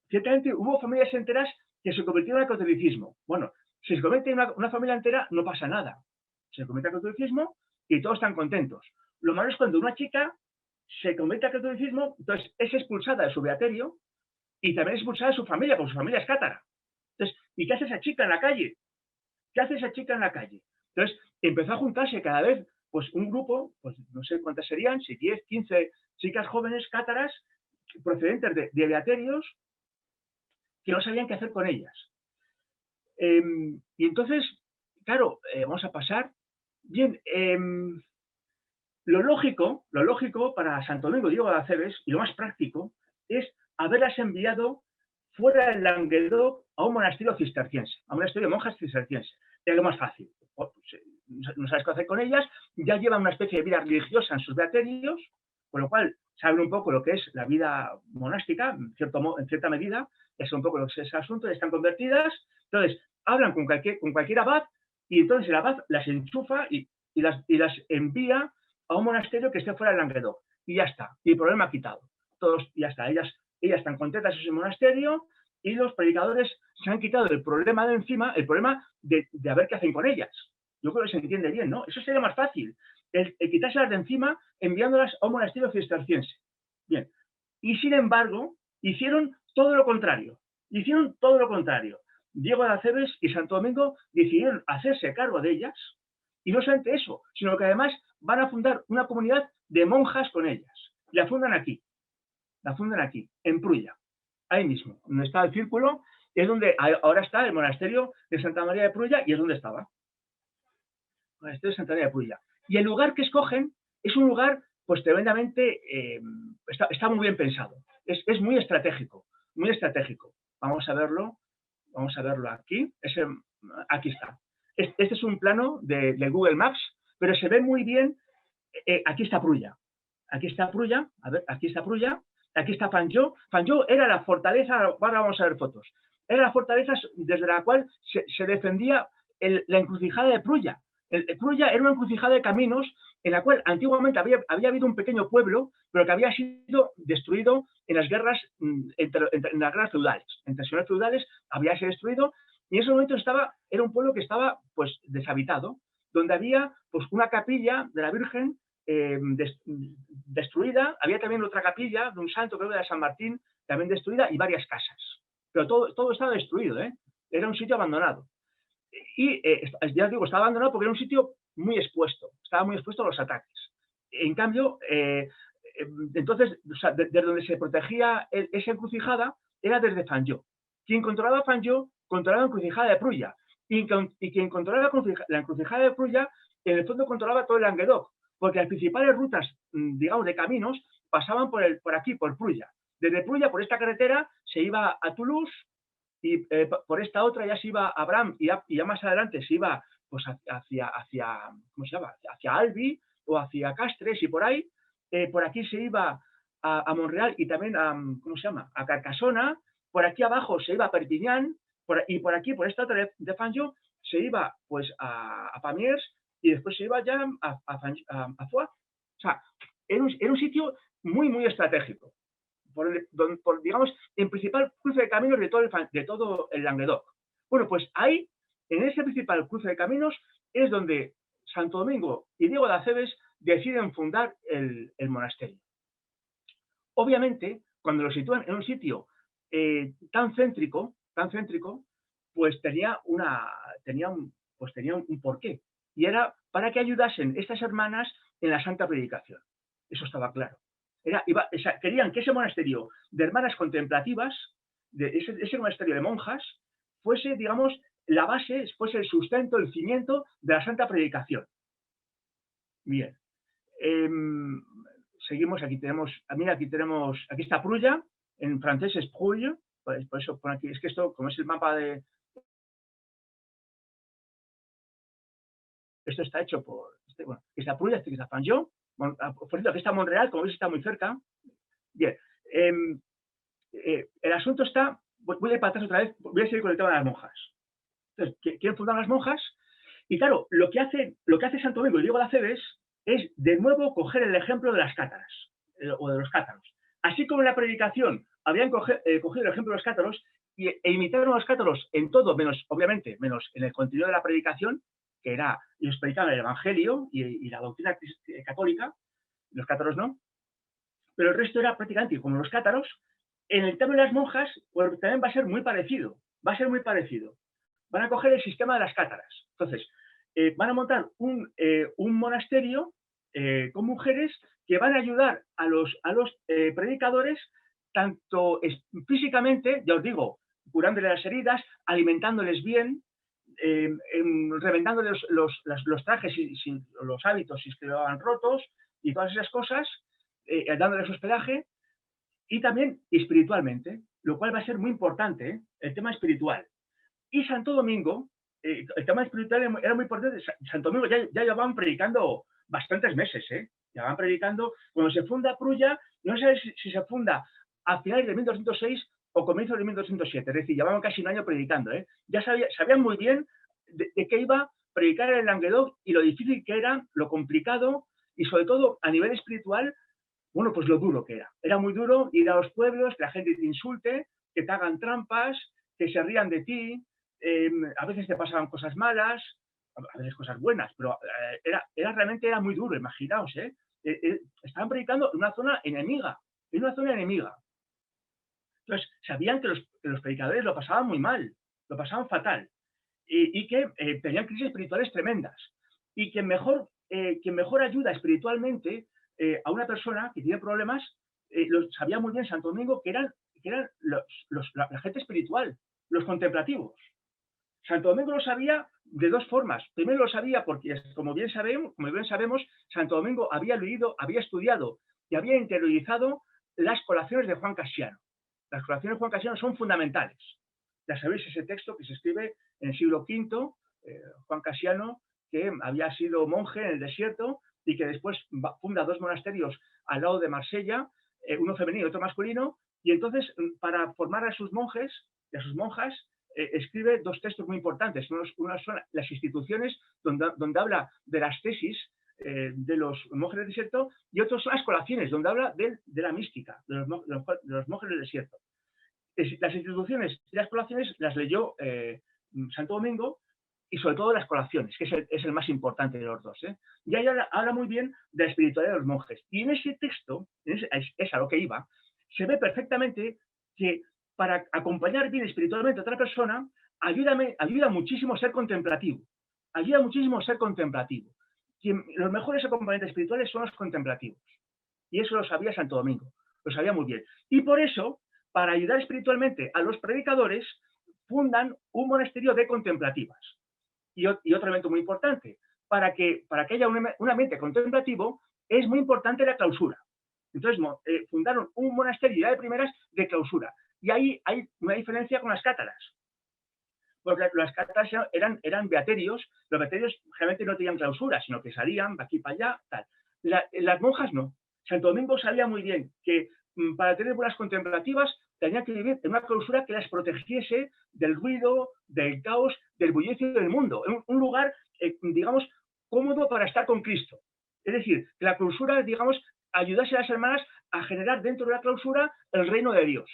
ciertamente hubo familias enteras que se convirtieron al catolicismo. Bueno, si se convierte en una familia entera, no pasa nada. Se convierte al catolicismo y todos están contentos. Lo malo es cuando una chica se convierte al catolicismo, entonces es expulsada de su beaterio y también es expulsada de su familia, porque su familia es cátara. Entonces, ¿y qué hace esa chica en la calle? ¿Qué hace esa chica en la calle? Entonces, empezó a juntarse cada vez pues un grupo, pues no sé cuántas serían, si 10, 15 chicas jóvenes cátaras procedentes de beaterios que no sabían qué hacer con ellas. Y entonces, claro, vamos a pasar. Bien, lo lógico para Santo Domingo Diego de Aceves, y lo más práctico, es haberlas enviado fuera del Languedoc a un monasterio cisterciense, a un monasterio de monjas cistercienses. Es lo más fácil. No sabes qué hacer con ellas, ya llevan una especie de vida religiosa en sus beaterios, con lo cual saben un poco lo que es la vida monástica, en cierta medida, es un poco lo que es ese asunto, ya están convertidas, entonces hablan con cualquier abad y entonces el abad las enchufa y las envía a un monasterio que esté fuera del Languedoc y ya está, y el problema quitado. Todos, ya está, ellas están contentas en ese monasterio y los predicadores se han quitado el problema de encima, el problema de a ver qué hacen con ellas. Yo creo que se entiende bien, ¿no? Eso sería más fácil, el quitárselas de encima enviándolas a un monasterio cisterciense. Bien, y sin embargo, hicieron todo lo contrario. Diego de Aceves y Santo Domingo decidieron hacerse cargo de ellas y no solamente eso, sino que además van a fundar una comunidad de monjas con ellas. La fundan aquí, en Prulla, ahí mismo, donde está el círculo, es donde ahora está el monasterio de Santa María de Prulla y es donde estaba. El monasterio de Santa María de Prulla. Y el lugar que escogen es un lugar, pues tremendamente, está muy bien pensado, es muy estratégico, muy estratégico. Vamos a verlo aquí, aquí está. Este es un plano de Google Maps, pero se ve muy bien, aquí está Prulla, a ver, aquí está Fanjó. Fanjó era la fortaleza, ahora vamos a ver fotos, era la fortaleza desde la cual se defendía la encrucijada de Prulla. Prulla era una encrucijada de caminos en la cual antiguamente había habido un pequeño pueblo, pero que había sido destruido en las guerras, en las guerras feudales. Entre señores feudales había sido destruido y en ese momento era un pueblo que estaba pues deshabitado, donde había pues una capilla de la Virgen destruida, había también otra capilla de un santo, creo que de San Martín, también destruida, y varias casas. Pero todo estaba destruido, era un sitio abandonado. Y ya os digo, estaba abandonado porque era un sitio muy expuesto, estaba muy expuesto a los ataques. En cambio, entonces, o sea, desde donde se protegía esa encrucijada era desde Fanjó. Quien controlaba Fanjó controlaba la encrucijada de Prulla. Y quien controlaba la encrucijada de Prulla, en el fondo controlaba todo el Languedoc, porque las principales rutas, digamos, de caminos pasaban por aquí, por Prulla. Desde Prulla, por esta carretera, se iba a Toulouse y por esta otra ya se iba a Bram y ya más adelante se iba pues hacia ¿cómo se llama? Hacia Albi o hacia Castres y por ahí. Por aquí se iba a Montreal y también a, ¿cómo se llama? A Carcassona. Por aquí abajo se iba a Perpiñán y por aquí, por esta otra de Fanjó, se iba pues a Pamiers y después se iba ya a Foix. O sea, era un sitio muy, muy estratégico. Por, digamos, en principal cruce de caminos de todo el Languedoc. Bueno, pues ahí, en ese principal cruce de caminos, es donde Santo Domingo y Diego de Aceves deciden fundar el monasterio. Obviamente, cuando lo sitúan en un sitio tan céntrico, pues tenía un porqué. Y era para que ayudasen estas hermanas en la santa predicación. Eso estaba claro. Querían que ese monasterio de hermanas contemplativas, ese monasterio de monjas, fuese, digamos, la base, fuese el sustento, el cimiento de la santa predicación. Bien. Seguimos, aquí está Prulla, en francés es Prulle, por eso pone aquí, es que esto, como es el mapa de... Esto está hecho por, bueno, aquí está Prulla, aquí está Fanjó, por cierto, aquí está Montreal, como veis está muy cerca. Bien, el asunto está, voy a ir para atrás otra vez, voy a seguir con el tema de las monjas. Entonces, ¿quién fundan las monjas? Y claro, lo que hace Santo Domingo y Diego de Acebes es de nuevo coger el ejemplo de las cátaras, o de los cátaros. Así como en la predicación habían cogido el ejemplo de los cátaros e imitaron a los cátaros en todo, obviamente, menos en el contenido de la predicación, que era, ellos predicaban el Evangelio y la doctrina católica, los cátaros no, pero el resto era prácticamente como los cátaros. En el tema de las monjas, pues también va a ser muy parecido, Van a coger el sistema de las cátaras. Entonces, van a montar un monasterio con mujeres que van a ayudar a los predicadores, tanto físicamente, ya os digo, curándoles las heridas, alimentándoles bien, reventándoles los trajes y los hábitos si es que lo llevaban rotos y todas esas cosas, dándoles hospedaje, y también espiritualmente, lo cual va a ser muy importante, el tema espiritual. Y Santo Domingo, el tema espiritual era muy importante. Santo Domingo ya llevaban predicando bastantes meses, Ya van predicando. Cuando se funda Prulla, no sé si se funda a finales de 1206 o comienzos de 1207, es decir, llevaban casi un año predicando, Ya sabían muy bien de qué iba a predicar en el Languedoc y lo difícil que era, lo complicado y sobre todo a nivel espiritual, bueno, pues lo duro que era. Era muy duro ir a los pueblos, que la gente te insulte, que te hagan trampas, que se rían de ti, a veces te pasaban cosas malas, a veces cosas buenas, pero realmente era muy duro, imaginaos, estaban predicando en una zona enemiga, Entonces, sabían que los predicadores lo pasaban muy mal, lo pasaban fatal, y que tenían crisis espirituales tremendas. Y quien mejor ayuda espiritualmente a una persona que tiene problemas, lo sabía muy bien Santo Domingo, que eran la gente espiritual, los contemplativos. Santo Domingo lo sabía de dos formas. Primero lo sabía porque, como bien sabemos, Santo Domingo había leído, había estudiado y había interiorizado las colaciones de Juan Casiano. Las colaciones de Juan Casiano son fundamentales. Ya sabéis ese texto que se escribe en el siglo V, Juan Casiano, que había sido monje en el desierto y que después funda dos monasterios al lado de Marsella, uno femenino y otro masculino, y entonces para formar a sus monjes y a sus monjas escribe dos textos muy importantes. Una son las instituciones, donde habla de las tesis de los monjes del desierto, y otros son las colaciones, donde habla de la mística, de los monjes del desierto. Las instituciones y las colaciones las leyó Santo Domingo, y sobre todo las colaciones, que es el más importante de los dos. Y ahí habla muy bien de la espiritualidad de los monjes. Y en ese texto, es a lo que iba, se ve perfectamente que para acompañar bien espiritualmente a otra persona, ayuda muchísimo ser contemplativo. Los mejores acompañantes espirituales son los contemplativos. Y eso lo sabía Santo Domingo, lo sabía muy bien. Y por eso, para ayudar espiritualmente a los predicadores, fundan un monasterio de contemplativas. Y otro elemento muy importante, para que haya un ambiente contemplativo, es muy importante la clausura. Entonces, fundaron un monasterio ya de primeras de clausura. Y ahí hay una diferencia con las cátaras. Porque las cátaras eran beaterios. Los beaterios generalmente no tenían clausura, sino que salían de aquí para allá, tal. Las monjas no. Santo Domingo sabía muy bien que para tener buenas contemplativas tenían que vivir en una clausura que las protegiese del ruido, del caos, del bullicio del mundo. En un lugar, digamos, cómodo para estar con Cristo. Es decir, que la clausura, digamos, ayudase a las hermanas a generar dentro de la clausura el reino de Dios.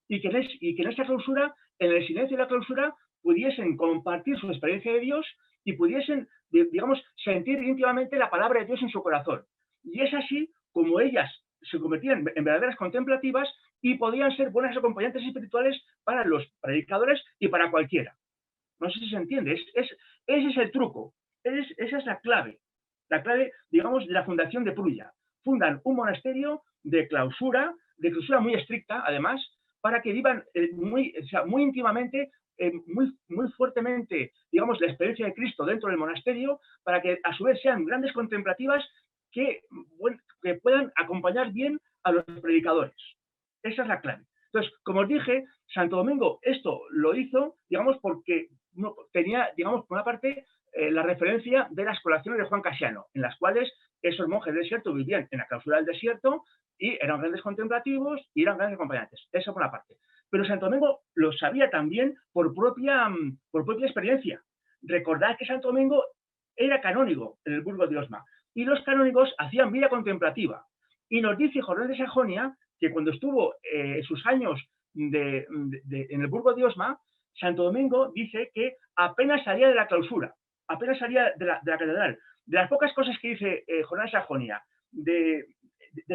Y que en esta clausura, en el silencio de la clausura, pudiesen compartir su experiencia de Dios y pudiesen, digamos, sentir íntimamente la palabra de Dios en su corazón. Y es así como ellas se convertían en verdaderas contemplativas y podían ser buenas acompañantes espirituales para los predicadores y para cualquiera. No sé si se entiende, ese es el truco, esa es la clave, digamos, de la fundación de Prulla. Fundan un monasterio de clausura muy estricta, además, para que vivan muy íntimamente, muy fuertemente, digamos, la experiencia de Cristo dentro del monasterio, para que a su vez sean grandes contemplativas que puedan acompañar bien a los predicadores. Esa es la clave. Entonces, como os dije, Santo Domingo esto lo hizo, digamos, porque tenía, digamos, por una parte, la referencia de las colaciones de Juan Casiano, en las cuales esos monjes del desierto vivían en la clausura del desierto y eran grandes contemplativos y eran grandes acompañantes. Eso por una parte. Pero Santo Domingo lo sabía también por propia experiencia. Recordad que Santo Domingo era canónigo en el Burgo de Osma y los canónigos hacían vida contemplativa. Y nos dice Jornal de Sajonia que cuando estuvo sus años en el Burgo de Osma, Santo Domingo dice que apenas salía de la clausura, apenas salía de la catedral. De las pocas cosas que dice Jornal de Sajonia de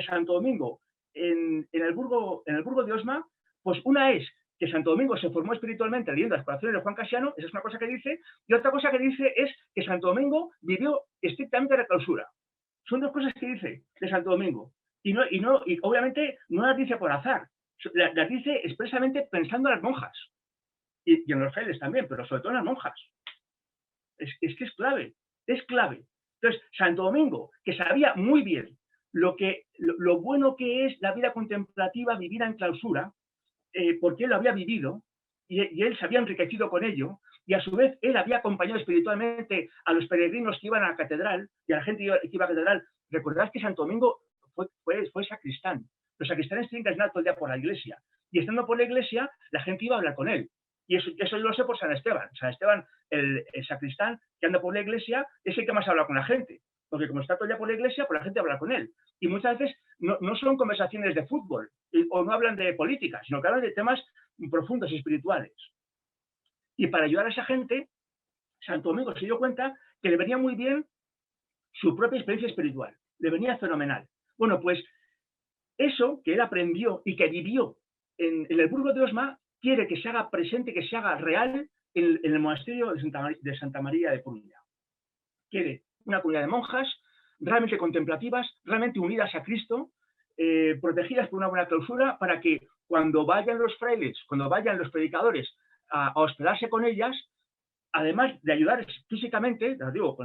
Santo Domingo en el Burgo de Osma, pues una es que Santo Domingo se formó espiritualmente leyendo las colaciones de Juan Casiano, esa es una cosa que dice, y otra cosa que dice es que Santo Domingo vivió estrictamente la clausura. Son dos cosas que dice de Santo Domingo. Y obviamente no las dice por azar, las dice expresamente pensando en las monjas. Y en los frailes también, pero sobre todo en las monjas. Es que es clave, es clave. Entonces, Santo Domingo, que sabía muy bien lo bueno que es la vida contemplativa vivida en clausura, porque él lo había vivido y él se había enriquecido con ello, y a su vez él había acompañado espiritualmente a los peregrinos que iban a la catedral y a la gente que iba a la catedral. Recordad que Santo Domingo fue sacristán. Los sacristanes tienen que andar todo el día por la iglesia, y estando por la iglesia la gente iba a hablar con él. Y eso yo lo sé por San Esteban. San Esteban, el sacristán que anda por la iglesia, es el que más habla con la gente, porque como está todo el día por la iglesia, pues la gente habla con él. Y muchas veces no son conversaciones de fútbol o no hablan de política, sino que hablan de temas profundos y espirituales. Y para ayudar a esa gente, Santo Domingo se dio cuenta que le venía muy bien su propia experiencia espiritual, le venía fenomenal. Bueno, pues eso que él aprendió y que vivió en el Burgo de Osma quiere que se haga presente, que se haga real en el monasterio de Santa María de Prulla. Quiere una comunidad de monjas realmente contemplativas, realmente unidas a Cristo, protegidas por una buena clausura, para que cuando vayan los frailes, cuando vayan los predicadores a hospedarse con ellas, además de ayudar físicamente, les digo,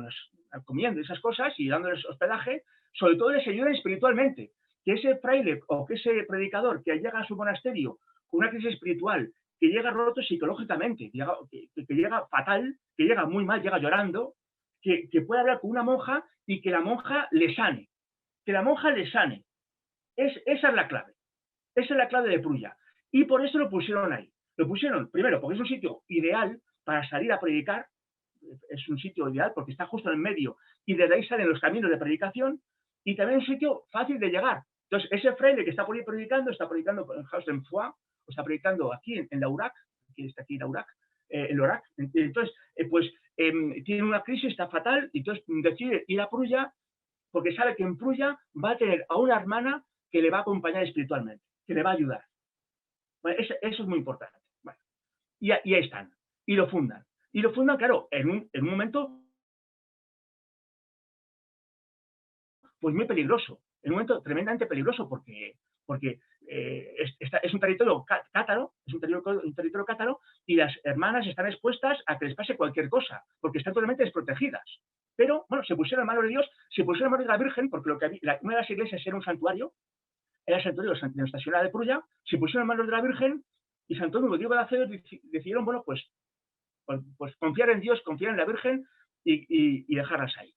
comiendo esas cosas y dándoles hospedaje, sobre todo les ayuden espiritualmente. Que ese fraile o que ese predicador que llega a su monasterio con una crisis espiritual, que llega roto psicológicamente, que llega fatal, que llega muy mal, llega llorando, que pueda hablar con una monja y que la monja le sane. Que la monja le sane. Esa es la clave. Esa es la clave de Prulla. Y por eso lo pusieron ahí. Lo pusieron, primero, porque es un sitio ideal para salir a predicar. Es un sitio ideal porque está justo en el medio y desde ahí salen los caminos de predicación, y también es un sitio fácil de llegar. Entonces, ese fraile que está por ahí predicando, está predicando en Haus-en-Foix, o está predicando aquí en la URAC, que está aquí la URAC, en Lorac. Entonces, tiene una crisis, está fatal, y entonces decide ir a Prulla porque sabe que en Prulla va a tener a una hermana que le va a acompañar espiritualmente, que le va a ayudar. Bueno, eso es muy importante. Bueno, y ahí están, y lo fundan. Y lo fundan, claro, en un momento pues muy peligroso, en un momento tremendamente peligroso, porque es un territorio cátaro, y las hermanas están expuestas a que les pase cualquier cosa, porque están totalmente desprotegidas. Pero, bueno, se pusieron en manos de Dios, se pusieron en manos de la Virgen, porque una de las iglesias era un santuario, era el santuario de Nuestra Señora de Prulla, se pusieron en manos de la Virgen, y Santo Domingo y Diego de Acedo decidieron, bueno, pues confiar en Dios, confiar en la Virgen y dejarlas ahí.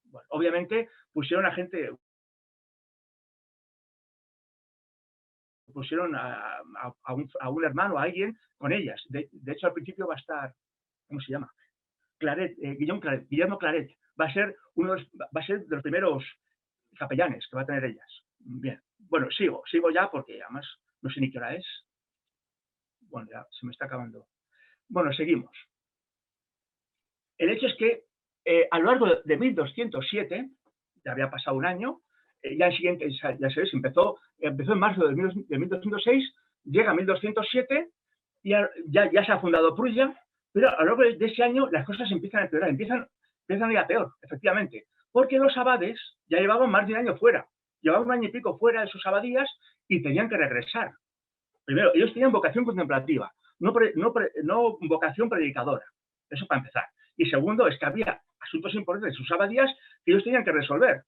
Bueno, obviamente pusieron a gente, pusieron a un hermano, a alguien con ellas. De hecho, al principio va a estar, ¿cómo se llama? Guillermo Claret. Va a ser de los primeros capellanes que va a tener ellas. Bien. Bueno, sigo ya porque además no sé ni qué hora es. Bueno, ya se me está acabando. Bueno, seguimos. El hecho es que a lo largo de 1207, ya había pasado un año, ya el siguiente, ya sabéis, empezó en marzo de 1206, llega a 1207, y ya se ha fundado Prusia, pero a lo largo de ese año las cosas empiezan a empeorar, empiezan a ir a peor, efectivamente, porque los abades ya llevaban más de un año fuera, llevaban un año y pico fuera de sus abadías y tenían que regresar. Primero, ellos tenían vocación contemplativa, no vocación predicadora, eso para empezar. Y segundo, es que había asuntos importantes de sus abadías que ellos tenían que resolver.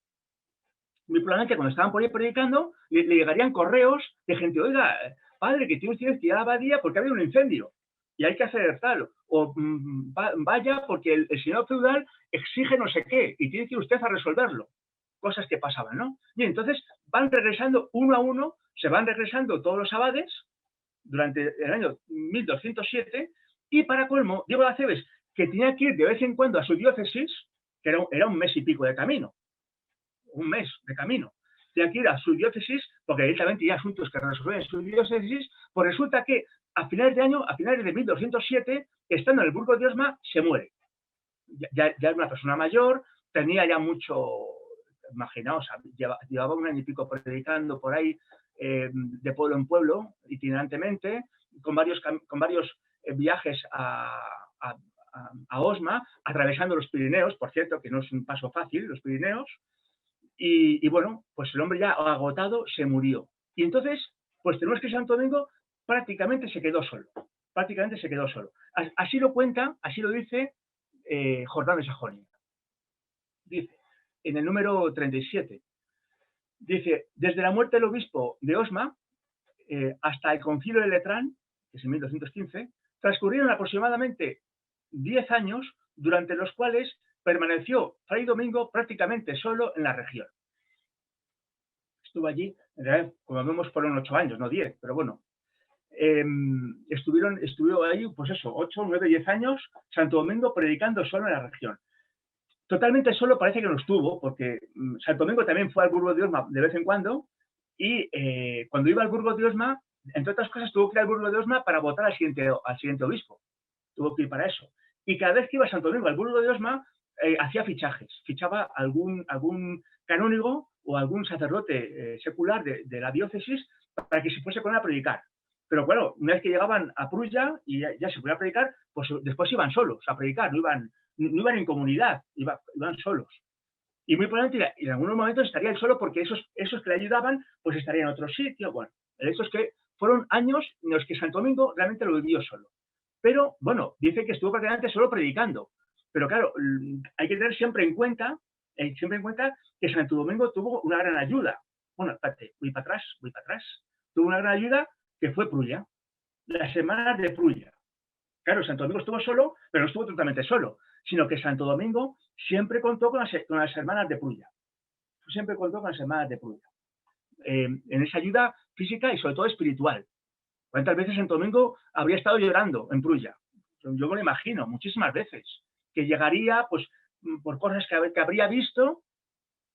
Muy probablemente cuando estaban por ahí predicando, le llegarían correos de gente, oiga, padre, que tienes que ir a la abadía porque ha habido un incendio y hay que hacer tal, o vaya porque el señor feudal exige no sé qué y tiene que ir usted a resolverlo. Cosas que pasaban, ¿no? Y entonces van regresando uno a uno, se van regresando todos los abades durante el año 1207 y para colmo, Diego de Acebes, que tenía que ir de vez en cuando a su diócesis, que era un mes y pico de camino, un mes de camino, tenía que ir a su diócesis porque directamente tenía asuntos que resolver en su diócesis, pues resulta que a finales de año, a finales de 1207, estando en el Burgo de Osma, se muere. Ya era una persona mayor, tenía ya mucho, imaginaos, llevaba un año y pico predicando por ahí, de pueblo en pueblo, itinerantemente, con varios viajes a Osma, atravesando los Pirineos, por cierto, que no es un paso fácil, los Pirineos, y bueno, pues el hombre ya agotado se murió. Y entonces, pues tenemos que Santo Domingo prácticamente se quedó solo. Prácticamente se quedó solo. Así lo cuenta, así lo dice Jordán de Sajonia. Dice, en el número 37, dice, desde la muerte del obispo de Osma hasta el concilio de Letrán, que es en 1215, transcurrieron aproximadamente 10 años, durante los cuales permaneció Fray Domingo prácticamente solo en la región. Estuvo allí, en realidad, como vemos, fueron 8 años, no 10, pero bueno. Estuvo ahí, pues eso, 8, 9, 10 años, Santo Domingo predicando solo en la región. Totalmente solo parece que no estuvo, porque Santo Domingo también fue al Burgo de Osma de vez en cuando, y cuando iba al Burgo de Osma, entre otras cosas, tuvo que ir al Burgo de Osma para votar al siguiente obispo. Tuvo que ir para eso. Y cada vez que iba Santo Domingo al Burgo de Osma, hacía fichajes. Fichaba algún canónigo o algún sacerdote secular de la diócesis para que se fuese con él a predicar. Pero claro, una vez que llegaban a Prusia y ya se podía predicar, pues después iban solos a predicar, no iban en comunidad, iban solos. Y muy probablemente en algunos momentos estaría él solo porque esos que le ayudaban pues estarían en otro sitio. Bueno, el hecho es que fueron años en los que Santo Domingo realmente lo vivió solo. Pero, bueno, dice que estuvo prácticamente solo predicando. Pero claro, hay que tener siempre en cuenta que Santo Domingo tuvo una gran ayuda. Bueno, espérate, voy para atrás. Tuvo una gran ayuda que fue Prusia, las hermanas de Prusia. Claro, Santo Domingo estuvo solo, pero no estuvo totalmente solo, sino que Santo Domingo siempre contó con las hermanas de Prusia. Siempre contó con las hermanas de Prusia. En esa ayuda física y sobre todo espiritual. ¿Cuántas veces Santo Domingo habría estado llorando en Prusia? Yo me lo imagino, muchísimas veces. Que llegaría, pues, por cosas que habría visto,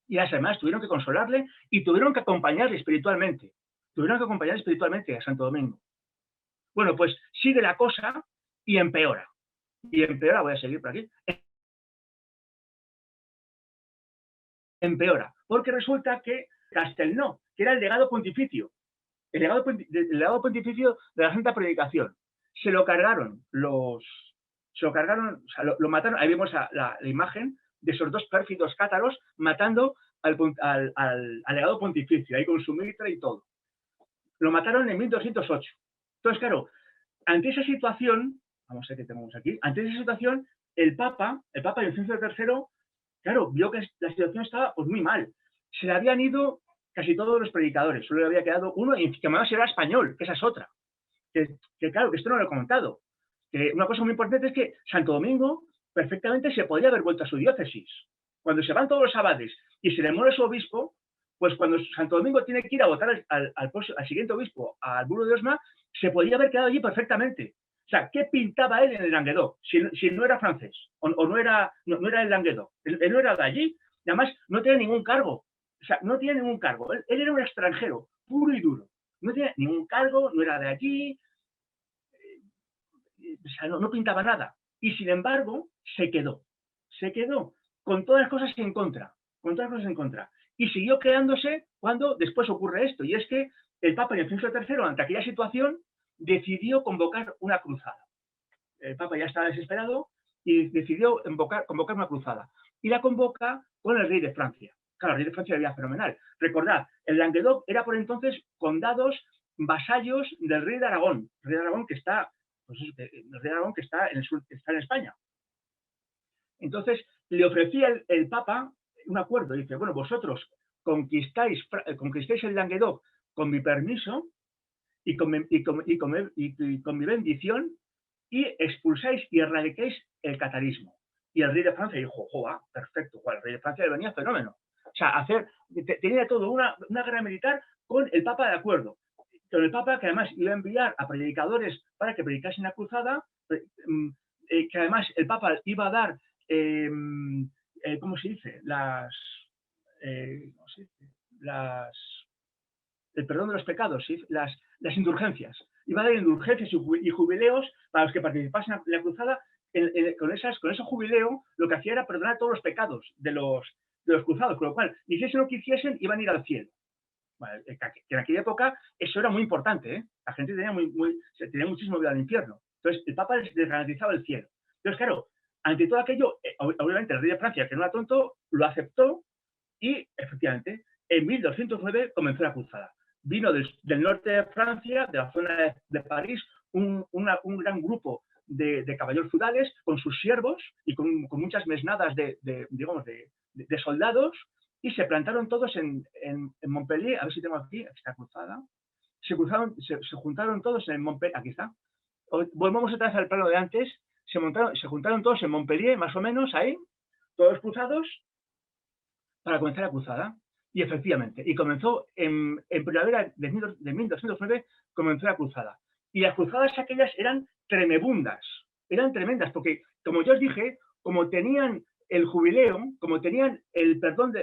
y las hermanas tuvieron que consolarle y tuvieron que acompañarle espiritualmente. Tuvieron que acompañar espiritualmente a Santo Domingo. Bueno, pues sigue la cosa y empeora. Y empeora, voy a seguir por aquí. Empeora, porque resulta que Castelnau, que era el legado pontificio, el legado pontificio de la Santa Predicación, se lo cargaron, o sea, lo mataron. Ahí vemos la imagen de esos dos pérfidos cátaros matando al legado pontificio, ahí con su mitra y todo. Lo mataron en 1208. Entonces, claro, ante esa situación, vamos a ver qué tenemos aquí, ante esa situación, el Papa Inocencio III, claro, vio que la situación estaba pues muy mal. Se le habían ido casi todos los predicadores, solo le había quedado uno, y que además era español, que esa es otra. Que claro, que esto no lo he comentado. Que una cosa muy importante es que Santo Domingo perfectamente se podía haber vuelto a su diócesis. Cuando se van todos los abades y se le muere su obispo, pues cuando Santo Domingo tiene que ir a votar al siguiente obispo, al Burgo de Osma, se podía haber quedado allí perfectamente. O sea, ¿qué pintaba él en el Languedoc si no era francés o no era el Languedoc? Él no era de allí, y además no tenía ningún cargo. O sea, no tenía ningún cargo. Él era un extranjero, puro y duro. No tenía ningún cargo, no era de allí, o sea, no pintaba nada. Y sin embargo, se quedó con todas las cosas en contra, y siguió quedándose cuando después ocurre esto, y es que el Papa Inocencio III, ante aquella situación, decidió convocar una cruzada. El Papa ya estaba desesperado y decidió convocar una cruzada. Y la convoca con el rey de Francia. Claro, el rey de Francia era fenomenal. Recordad, el Languedoc era por entonces condados vasallos del rey de Aragón. El rey de Aragón que está, pues, el rey de Aragón que está en el sur, está en España. Entonces le ofrecía el Papa un acuerdo. Dice, bueno, vosotros conquistáis el Languedoc con mi permiso y con mi bendición, y expulsáis y erradicáis el catarismo. Y el rey de Francia dijo, joa, perfecto, el rey de Francia le venía fenómeno. O sea, tenía todo una guerra militar con el Papa de acuerdo. Con el Papa que además iba a enviar a predicadores para que predicasen la cruzada, que además el Papa iba a dar, ¿cómo se dice? El perdón de los pecados, ¿sí? las indulgencias. Iba a dar indulgencias y jubileos para los que participasen en la cruzada. Con ese jubileo, lo que hacía era perdonar todos los pecados de los cruzados, con lo cual, hiciesen lo que hiciesen, iban a ir al cielo. Bueno, que en aquella época eso era muy importante, ¿eh? La gente tenía muchísimo miedo al infierno. Entonces, el Papa les garantizaba el cielo. Entonces, claro, ante todo aquello, obviamente el rey de Francia, que no era tonto, lo aceptó y, efectivamente, en 1209 comenzó la cruzada. Vino del norte de Francia, de la zona de París, un gran grupo de caballeros feudales con sus siervos y con muchas mesnadas de soldados, y se plantaron todos en Montpellier. A ver si tengo aquí esta cruzada. Se juntaron todos en Montpellier. Aquí está. Volvamos otra vez al plano de antes. Se juntaron todos en Montpellier, más o menos, ahí, todos cruzados, para comenzar la cruzada. Y efectivamente, y comenzó en primavera de 1209, comenzó la cruzada. Y las cruzadas aquellas eran tremendas, porque, como yo os dije, como tenían el jubileo, como tenían el perdón,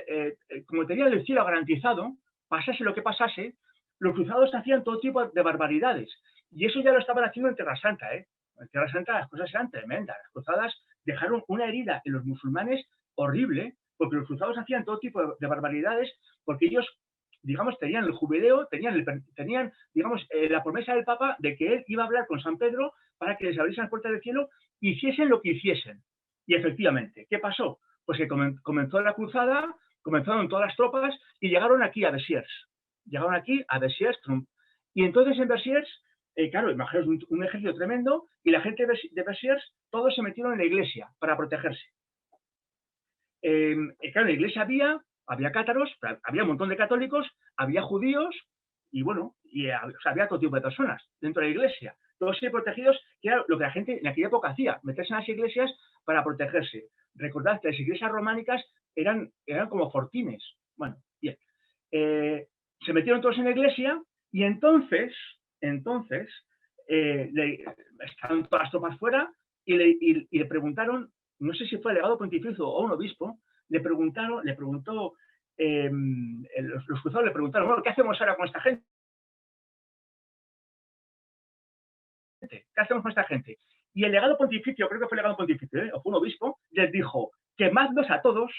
como tenían el cielo garantizado, pasase lo que pasase, los cruzados hacían todo tipo de barbaridades. Y eso ya lo estaban haciendo en Tierra Santa, ¿eh? En Tierra Santa las cosas eran tremendas. Las cruzadas dejaron una herida en los musulmanes horrible, porque los cruzados hacían todo tipo de barbaridades, porque ellos, digamos, tenían el jubileo, tenían digamos, la promesa del Papa de que él iba a hablar con San Pedro para que les abriesen las puertas del cielo, hiciesen lo que hiciesen. Y efectivamente, ¿qué pasó? Pues que comenzó la cruzada, comenzaron todas las tropas y llegaron aquí a Besiers. Y entonces en Besiers, claro, imaginaos un ejército tremendo, y la gente de Besiers, todos se metieron en la iglesia para protegerse. Claro, en la iglesia había cátaros, había un montón de católicos, había judíos, y bueno, o sea, había todo tipo de personas dentro de la iglesia, todos protegidos, que era lo que la gente en aquella época hacía, meterse en las iglesias para protegerse. Recordad que las iglesias románicas eran como fortines. Bueno, bien. Se metieron todos en la iglesia, y entonces estaban todas las tropas fuera, y le preguntaron, no sé si fue el legado pontificio o un obispo, le preguntó, los cruzados le preguntaron, bueno, ¿qué hacemos ahora con esta gente? ¿Qué hacemos con esta gente? Y el legado pontificio, creo que fue el legado pontificio, o fue un obispo, les dijo, quemadlos a todos,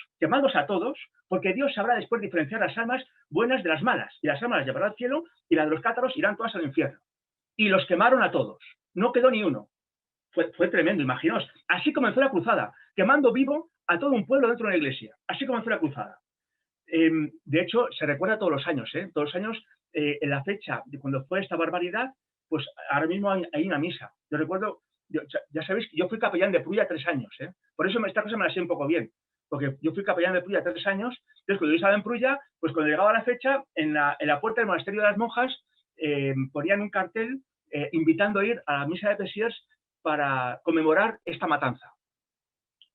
porque Dios sabrá después diferenciar las almas buenas de las malas, y las almas las llevará al cielo, y las de los cátaros irán todas al infierno. Y los quemaron a todos, no quedó ni uno. Fue tremendo, imaginaos. Así comenzó la cruzada, quemando vivo a todo un pueblo dentro de una iglesia. Así comenzó la cruzada. De hecho, se recuerda todos los años, todos los años, en la fecha de cuando fue esta barbaridad, pues ahora mismo hay una misa. Yo recuerdo, ya sabéis que yo fui capellán de Prulla 3 años, por eso esta cosa me la sé un poco bien, porque yo fui capellán de Prulla 3 años, entonces cuando yo estaba en Prulla, pues cuando llegaba la fecha, en la puerta del monasterio de las monjas, ponían un cartel invitando a ir a la misa de Besiers para conmemorar esta matanza.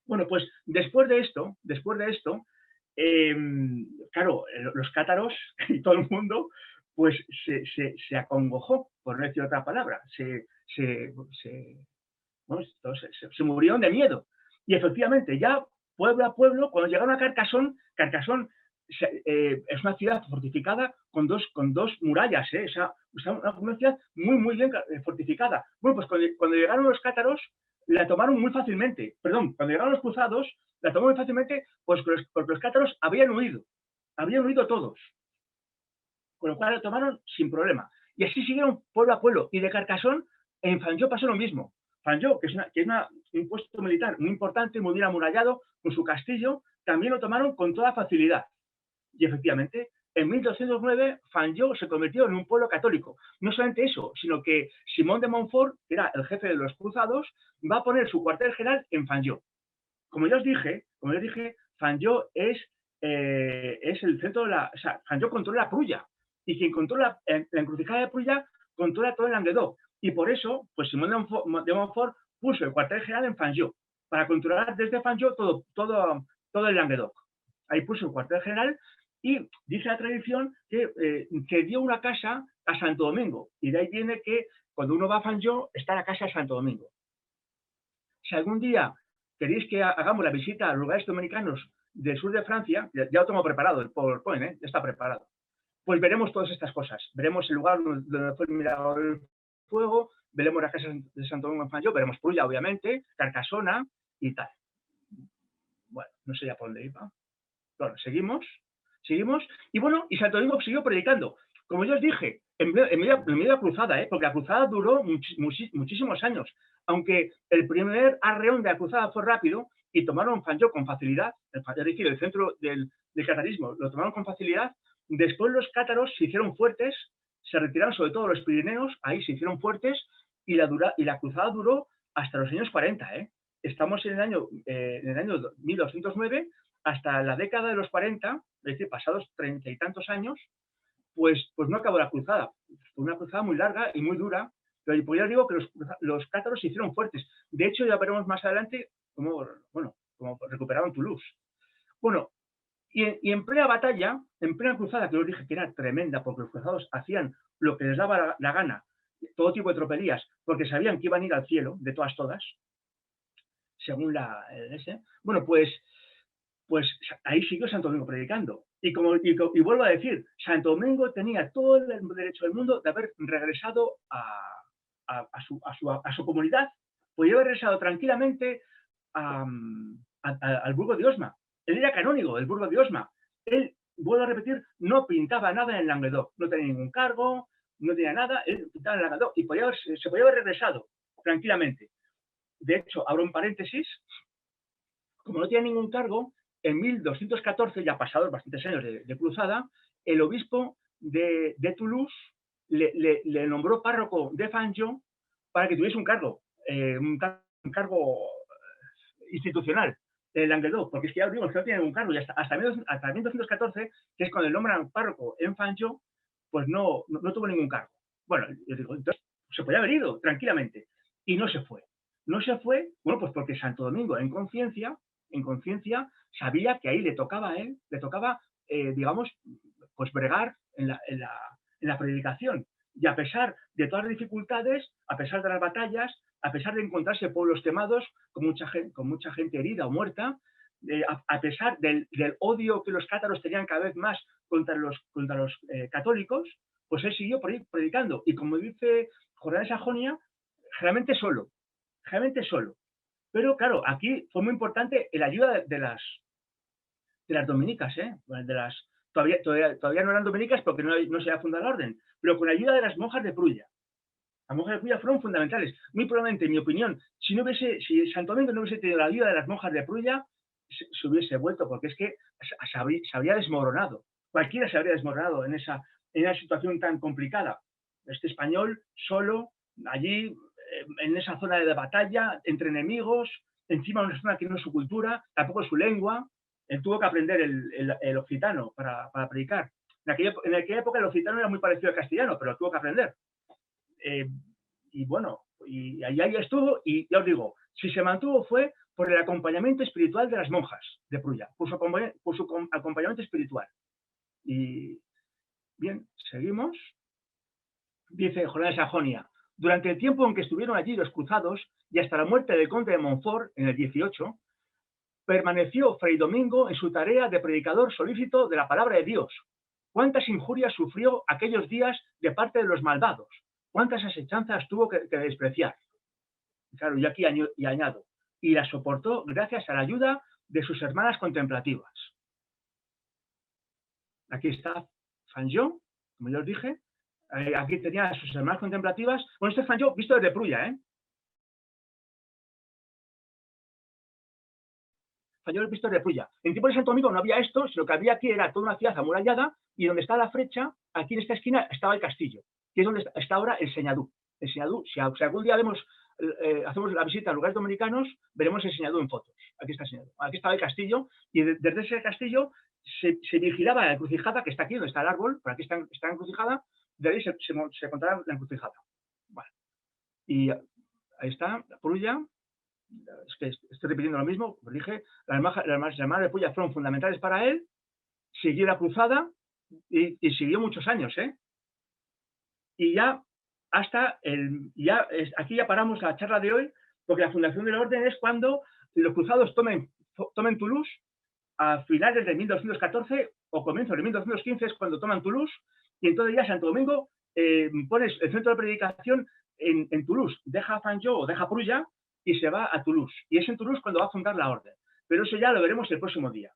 Bueno, pues después de esto, claro, los cátaros y todo el mundo, pues se acongojó, por no decir otra palabra, se murieron de miedo. Y efectivamente, ya pueblo a pueblo, cuando llegaron a Carcassonne es una ciudad fortificada con dos murallas, o sea, una ciudad muy, muy bien fortificada. Bueno, pues cuando llegaron los cátaros, la tomaron muy fácilmente. Perdón, cuando llegaron los cruzados, la tomaron muy fácilmente, pues porque los cátaros habían huido. habían huido todos, con lo cual lo tomaron sin problema. Y así siguieron pueblo a pueblo. Y de Carcassonne, en Fanjeau pasó lo mismo. Fanjeau, que es un puesto militar muy importante, muy bien amurallado, con su castillo, también lo tomaron con toda facilidad. Y efectivamente, en 1209, Fanjeau se convirtió en un pueblo católico. No solamente eso, sino que Simón de Montfort, que era el jefe de los cruzados, va a poner su cuartel general en Fanjeau. Como ya os dije, Fanjeau es el centro de la... O sea, Fanjeau controla Prulla. Y quien controla la encrucijada de Prulla controla todo el Languedoc. Y por eso, pues Simón de Montfort puso el cuartel general en Fanjeau, para controlar desde Fanjeau todo el Languedoc. Ahí puso el cuartel general y dice la tradición que dio una casa a Santo Domingo. Y de ahí viene que cuando uno va a Fanjeau está la casa de Santo Domingo. Si algún día queréis que hagamos la visita a lugares dominicanos del sur de Francia, ya lo tengo preparado, el PowerPoint, ya está preparado, pues veremos todas estas cosas. Veremos el lugar donde fue el mirador del fuego, veremos la casa de Santo Domingo en Fanjeau, veremos Prulla, obviamente, Carcassona y tal. Bueno, no sé ya por dónde iba. Bueno, seguimos. Y bueno, y Santo Domingo siguió predicando. Como ya os dije, en medio de la cruzada, porque la cruzada duró muchísimos años. Aunque el primer arreón de la cruzada fue rápido y tomaron Fanjeau con facilidad, el centro del catarismo lo tomaron con facilidad, después los cátaros se hicieron fuertes, se retiraron sobre todo los Pirineos, ahí se hicieron fuertes, y la cruzada duró hasta los años 40. Estamos en el año 1209, hasta la década de los 40, es decir, pasados 30 y tantos años, pues no acabó la cruzada. Fue una cruzada muy larga y muy dura, pero pues ya digo que los cátaros se hicieron fuertes. De hecho, ya veremos más adelante cómo recuperaron Toulouse. Bueno, y en plena batalla, en plena cruzada, que os dije que era tremenda, porque los cruzados hacían lo que les daba la gana, todo tipo de tropelías, porque sabían que iban a ir al cielo, de todas, según bueno, pues ahí siguió Santo Domingo predicando. Y vuelvo a decir, Santo Domingo tenía todo el derecho del mundo de haber regresado a su comunidad. Podía haber regresado tranquilamente al Burgo de Osma. Él era canónigo del Burgo de Osma. Él, vuelvo a repetir, no pintaba nada en el Languedoc. No tenía ningún cargo, no tenía nada. Él pintaba en el Languedoc y se podía haber regresado tranquilamente. De hecho, abro un paréntesis, como no tenía ningún cargo, en 1214, ya pasados bastantes años de cruzada, el obispo de Toulouse le nombró párroco de Fanjeau para que tuviese un cargo institucional en Languedoc, porque es que ya os digo, que no tiene ningún cargo, y hasta 1214, que es cuando le nombran párroco en Fanjeau, pues no tuvo ningún cargo. Bueno, yo digo, entonces se podía haber ido tranquilamente, y no se fue. No se fue, bueno, pues porque Santo Domingo, en conciencia, sabía que ahí le tocaba a él, digamos, pues bregar en la predicación. Y a pesar de todas las dificultades, a pesar de las batallas, a pesar de encontrarse pueblos quemados, con mucha gente herida o muerta, a pesar del odio que los cátaros tenían cada vez más contra los católicos, pues él siguió predicando. Y como dice Jordán de Sajonia, realmente solo. Pero claro, aquí fue muy importante la ayuda de las dominicas, todavía no eran dominicas porque no se había fundado la orden, pero con la ayuda de las monjas de Prulla. Las monjas de Prulla fueron fundamentales. Muy probablemente, en mi opinión, si Santo Domingo no hubiese tenido la ayuda de las monjas de Prulla, se hubiese vuelto, porque es que se habría desmoronado. Cualquiera se habría desmoronado en esa situación tan complicada. Este español solo, allí, en esa zona de batalla, entre enemigos, encima de una zona que no es su cultura, tampoco es su lengua. Él tuvo que aprender el occitano para predicar. En aquella época el occitano era muy parecido al castellano, pero lo tuvo que aprender. Y bueno, y ahí estuvo, y ya os digo, si se mantuvo fue por el acompañamiento espiritual de las monjas de Prulla, por su acompañamiento espiritual. Y bien, seguimos. Dice Jordán de Sajonia, durante el tiempo en que estuvieron allí los cruzados y hasta la muerte del conde de Montfort en el 18, permaneció Fray Domingo en su tarea de predicador solícito de la palabra de Dios. ¿Cuántas injurias sufrió aquellos días de parte de los malvados? ¿Cuántas asechanzas tuvo que despreciar? Claro, y aquí añado, y las soportó gracias a la ayuda de sus hermanas contemplativas. Aquí está Fanjó, como ya os dije. Aquí tenía a sus hermanas contemplativas. Bueno, este es Fanjó visto desde Prulla, ¿eh? Fanjó visto desde Prulla. En tiempo de Santo Domingo no había esto, sino que había aquí, era toda una ciudad amurallada, y donde está la Frecha, aquí en esta esquina, estaba el castillo, que es donde está ahora el Señadú. El Señadú, si algún día hacemos la visita a lugares dominicanos, veremos el Señadú en fotos. Aquí está el Señadú. Aquí estaba el castillo, y desde ese castillo se vigilaba la encrucijada, que está aquí, donde está el árbol, por aquí está la encrucijada, de ahí se encontraba la encrucijada. Bueno, y ahí está, la Prulla. Es que estoy repitiendo lo mismo, como dije, las hermanas de Prulla fueron fundamentales para él, siguió la cruzada y siguió muchos años, ¿eh? Y ya hasta aquí ya paramos la charla de hoy, porque la fundación de la orden es cuando los cruzados tomen Toulouse a finales de 1214 o comienzos de 1215 es cuando toman Toulouse, y entonces ya Santo Domingo pone el centro de predicación en Toulouse, deja Fanjó o deja Prulla y se va a Toulouse. Y es en Toulouse cuando va a fundar la orden. Pero eso ya lo veremos el próximo día.